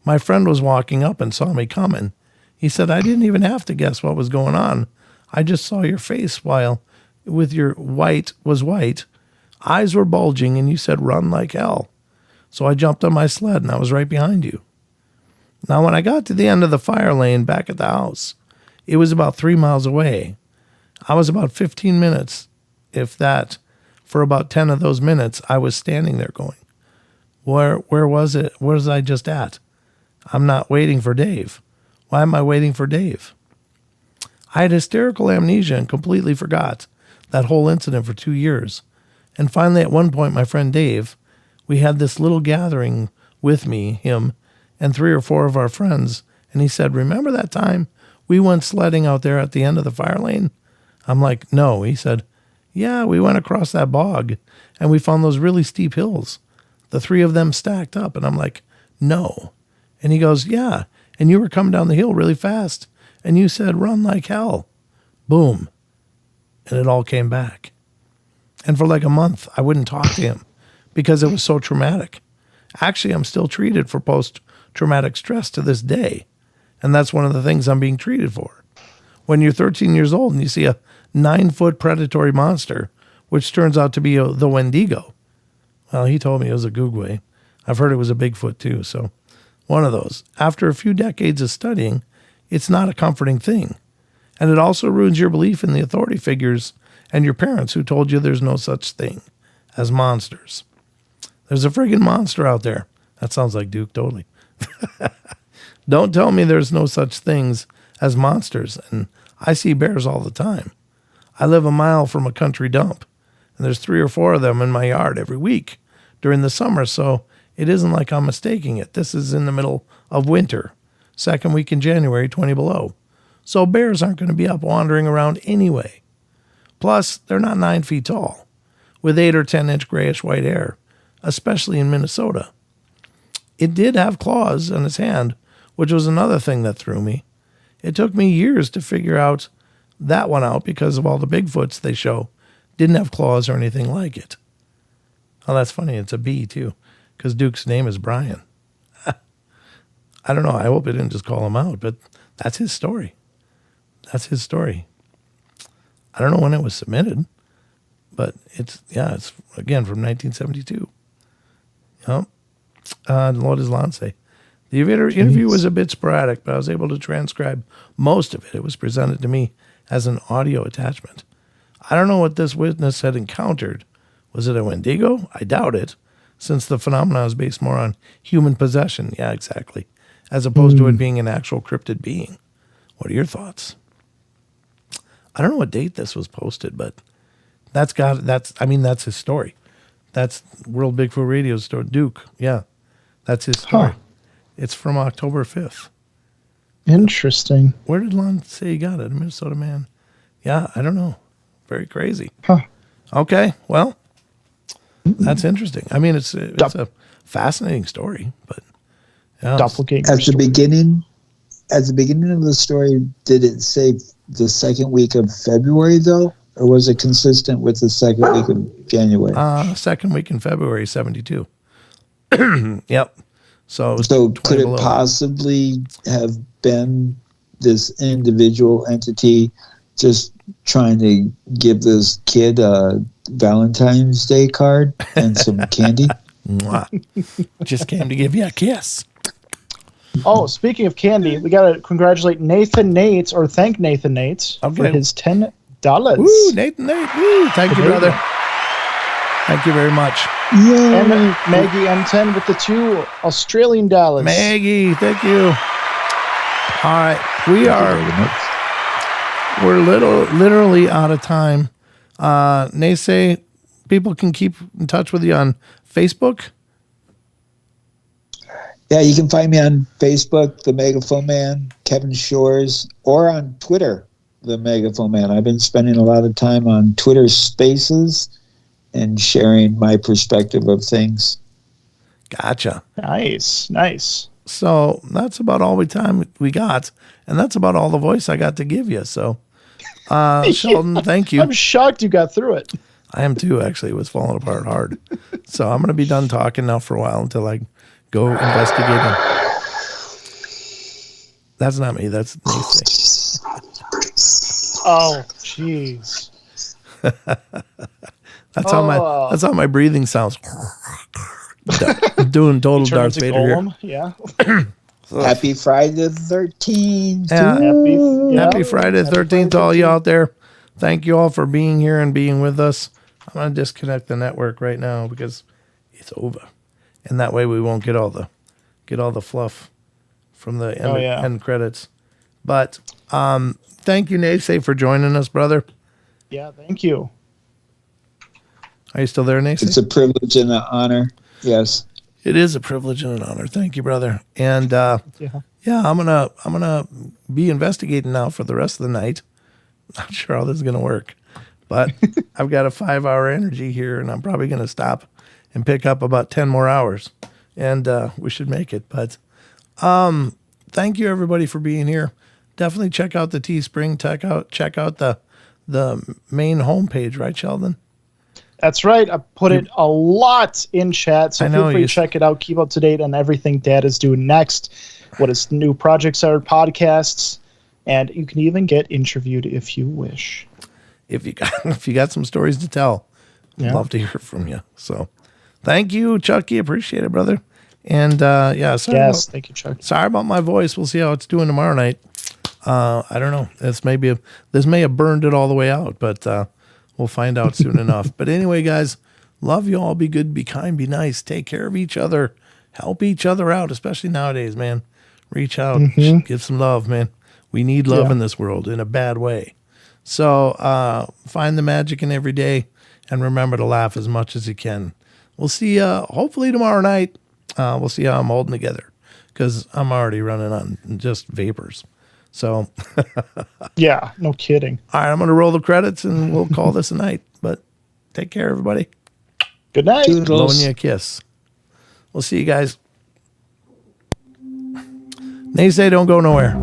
my friend was walking up and saw me coming. He said, I didn't even have to guess what was going on. I just saw your face while with your white, eyes were bulging, and you said, run like hell. So I jumped on my sled, and I was right behind you. Now, when I got to the end of the fire lane back at the house, it was about 3 miles away. I was about 15 minutes, if that. For about 10 of those minutes, I was standing there going, where was it? Where was I just at? I'm not waiting for Dave. Why am I waiting for Dave? I had hysterical amnesia and completely forgot that whole incident for 2 years. And finally, at one point, my friend Dave we had this little gathering with me, him, and 3 or 4 of our friends. And he said, remember that time we went sledding out there at the end of the fire lane? I'm like, no. He said, yeah, we went across that bog and we found those really steep hills, the 3 of them stacked up. And I'm like, no. And he goes, yeah. And you were coming down the hill really fast. And you said, run like hell. Boom. And it all came back. And for like a month, I wouldn't talk to him because it was so traumatic. Actually, I'm still treated for post-traumatic stress to this day. And that's one of the things I'm being treated for. When you're 13 years old and you see a 9-foot predatory monster, which turns out to be the Wendigo. Well, he told me it was a Googway. I've heard it was a Bigfoot too, so one of those. After a few decades of studying, it's not a comforting thing. And it also ruins your belief in the authority figures and your parents who told you there's no such thing as monsters. There's a friggin' monster out there. That sounds like Duke, totally. Don't tell me there's no such things as monsters. And I see bears all the time. I live a mile from a country dump, and there's 3 or 4 of them in my yard every week during the summer, so it isn't like I'm mistaking it. This is in the middle of winter, second week in January, 20 below. So bears aren't going to be up wandering around anyway. Plus, they're not 9 feet tall, with 8 or 10-inch grayish white hair, especially in Minnesota. It did have claws on its hand, which was another thing that threw me. It took me years to figure out that one out because of all the Bigfoots they show didn't have claws or anything like it. Oh, that's funny. It's a B, too, because Duke's name is Brian. I don't know. I hope it didn't just call him out, but that's his story. That's his story. I don't know when it was submitted, but it's again from 1972. Yep. What does Lon say? The interview was a bit sporadic, but I was able to transcribe most of it. It was presented to me as an audio attachment. I don't know what this witness had encountered. Was it a Wendigo? I doubt it, since the phenomenon is based more on human possession. Yeah, exactly. As opposed to it being an actual cryptid being. What are your thoughts? I don't know what date this was posted, but that's his story. That's World Bigfoot Radio story. Duke, yeah, that's his story. Huh. It's from October 5th. Interesting. Where did Lon say he got it? A Minnesota man. Yeah, I don't know. Very crazy. Huh. Okay, well, that's interesting. I mean, it's a fascinating story, but yeah. Doppelganger. At the beginning of the story, did it say the second week of February though, or was it consistent with the second week of January? Second week in February, 72. Yep. So could it possibly have been this individual entity just trying to give this kid a Valentine's Day card and some candy? Just came to give you a kiss. Oh, speaking of candy, we got to congratulate Nathan Nates, or thank Nathan Nates for his $10. Woo, Nathan Nate. Woo, thank you, brother. Thank you very much. Yay. And Maggie M10 with the $2 Australian dollars. Maggie, thank you. All right, we're literally out of time. NESE, people can keep in touch with you on Facebook. Yeah, you can find me on Facebook, The Megaphone Man, Kevin Shores, or on Twitter, The Megaphone Man. I've been spending a lot of time on Twitter Spaces and sharing my perspective of things. Gotcha. Nice. So that's about all time we got, and that's about all the voice I got to give you. So, Sheldon, thank you. I'm shocked you got through it. I am too, actually. It was falling apart hard. So I'm going to be done talking now for a while until I go investigating. That's not me. That's NESE. Oh, jeez. That's how my breathing sounds. Doing total Darth Vader here. Yeah. Happy Friday the 13th. Yeah. Happy Friday the 13th to all you out there. Thank you all for being here and being with us. I'm going to disconnect the network right now because it's over. And that way we won't get all the fluff from the end credits. But thank you, NESE, for joining us, brother. Yeah, thank you. Are you still there, NESE? It's a privilege and an honor. Yes. It is a privilege and an honor. Thank you, brother. And Yeah. yeah, I'm gonna be investigating now for the rest of the night. Not sure how this is gonna work, but I've got a 5-hour energy here, and I'm probably gonna stop and pick up about 10 more hours, and we should make it. But thank you everybody for being here. Definitely check out the Teespring. Check out the main homepage, right, Sheldon? That's right. I put it a lot in chat, so I know, feel free you to check it out. Keep up to date on everything Dad is doing next, what his new projects are, podcasts, and you can even get interviewed if you wish. If you got some stories to tell, I'd love to hear from you. So, thank you, Chucky. Appreciate it, brother. And yeah, Thank you, Chuck. sorry about my voice. We'll see how it's doing tomorrow night. I don't know. This may have burned it all the way out, but we'll find out soon enough. But anyway, guys, love you all. Be good, be kind, be nice. Take care of each other. Help each other out, especially nowadays, man. Reach out, give some love, man. We need love in this world in a bad way. So find the magic in every day and remember to laugh as much as you can. We'll see you hopefully tomorrow night. We'll see how I'm holding together because I'm already running on just vapors. So, Yeah, no kidding. all right, I'm going to roll the credits and we'll call this a night. But take care, everybody. Good night. Blowing Toodles. you a kiss. We'll see you guys. NESE, don't go nowhere.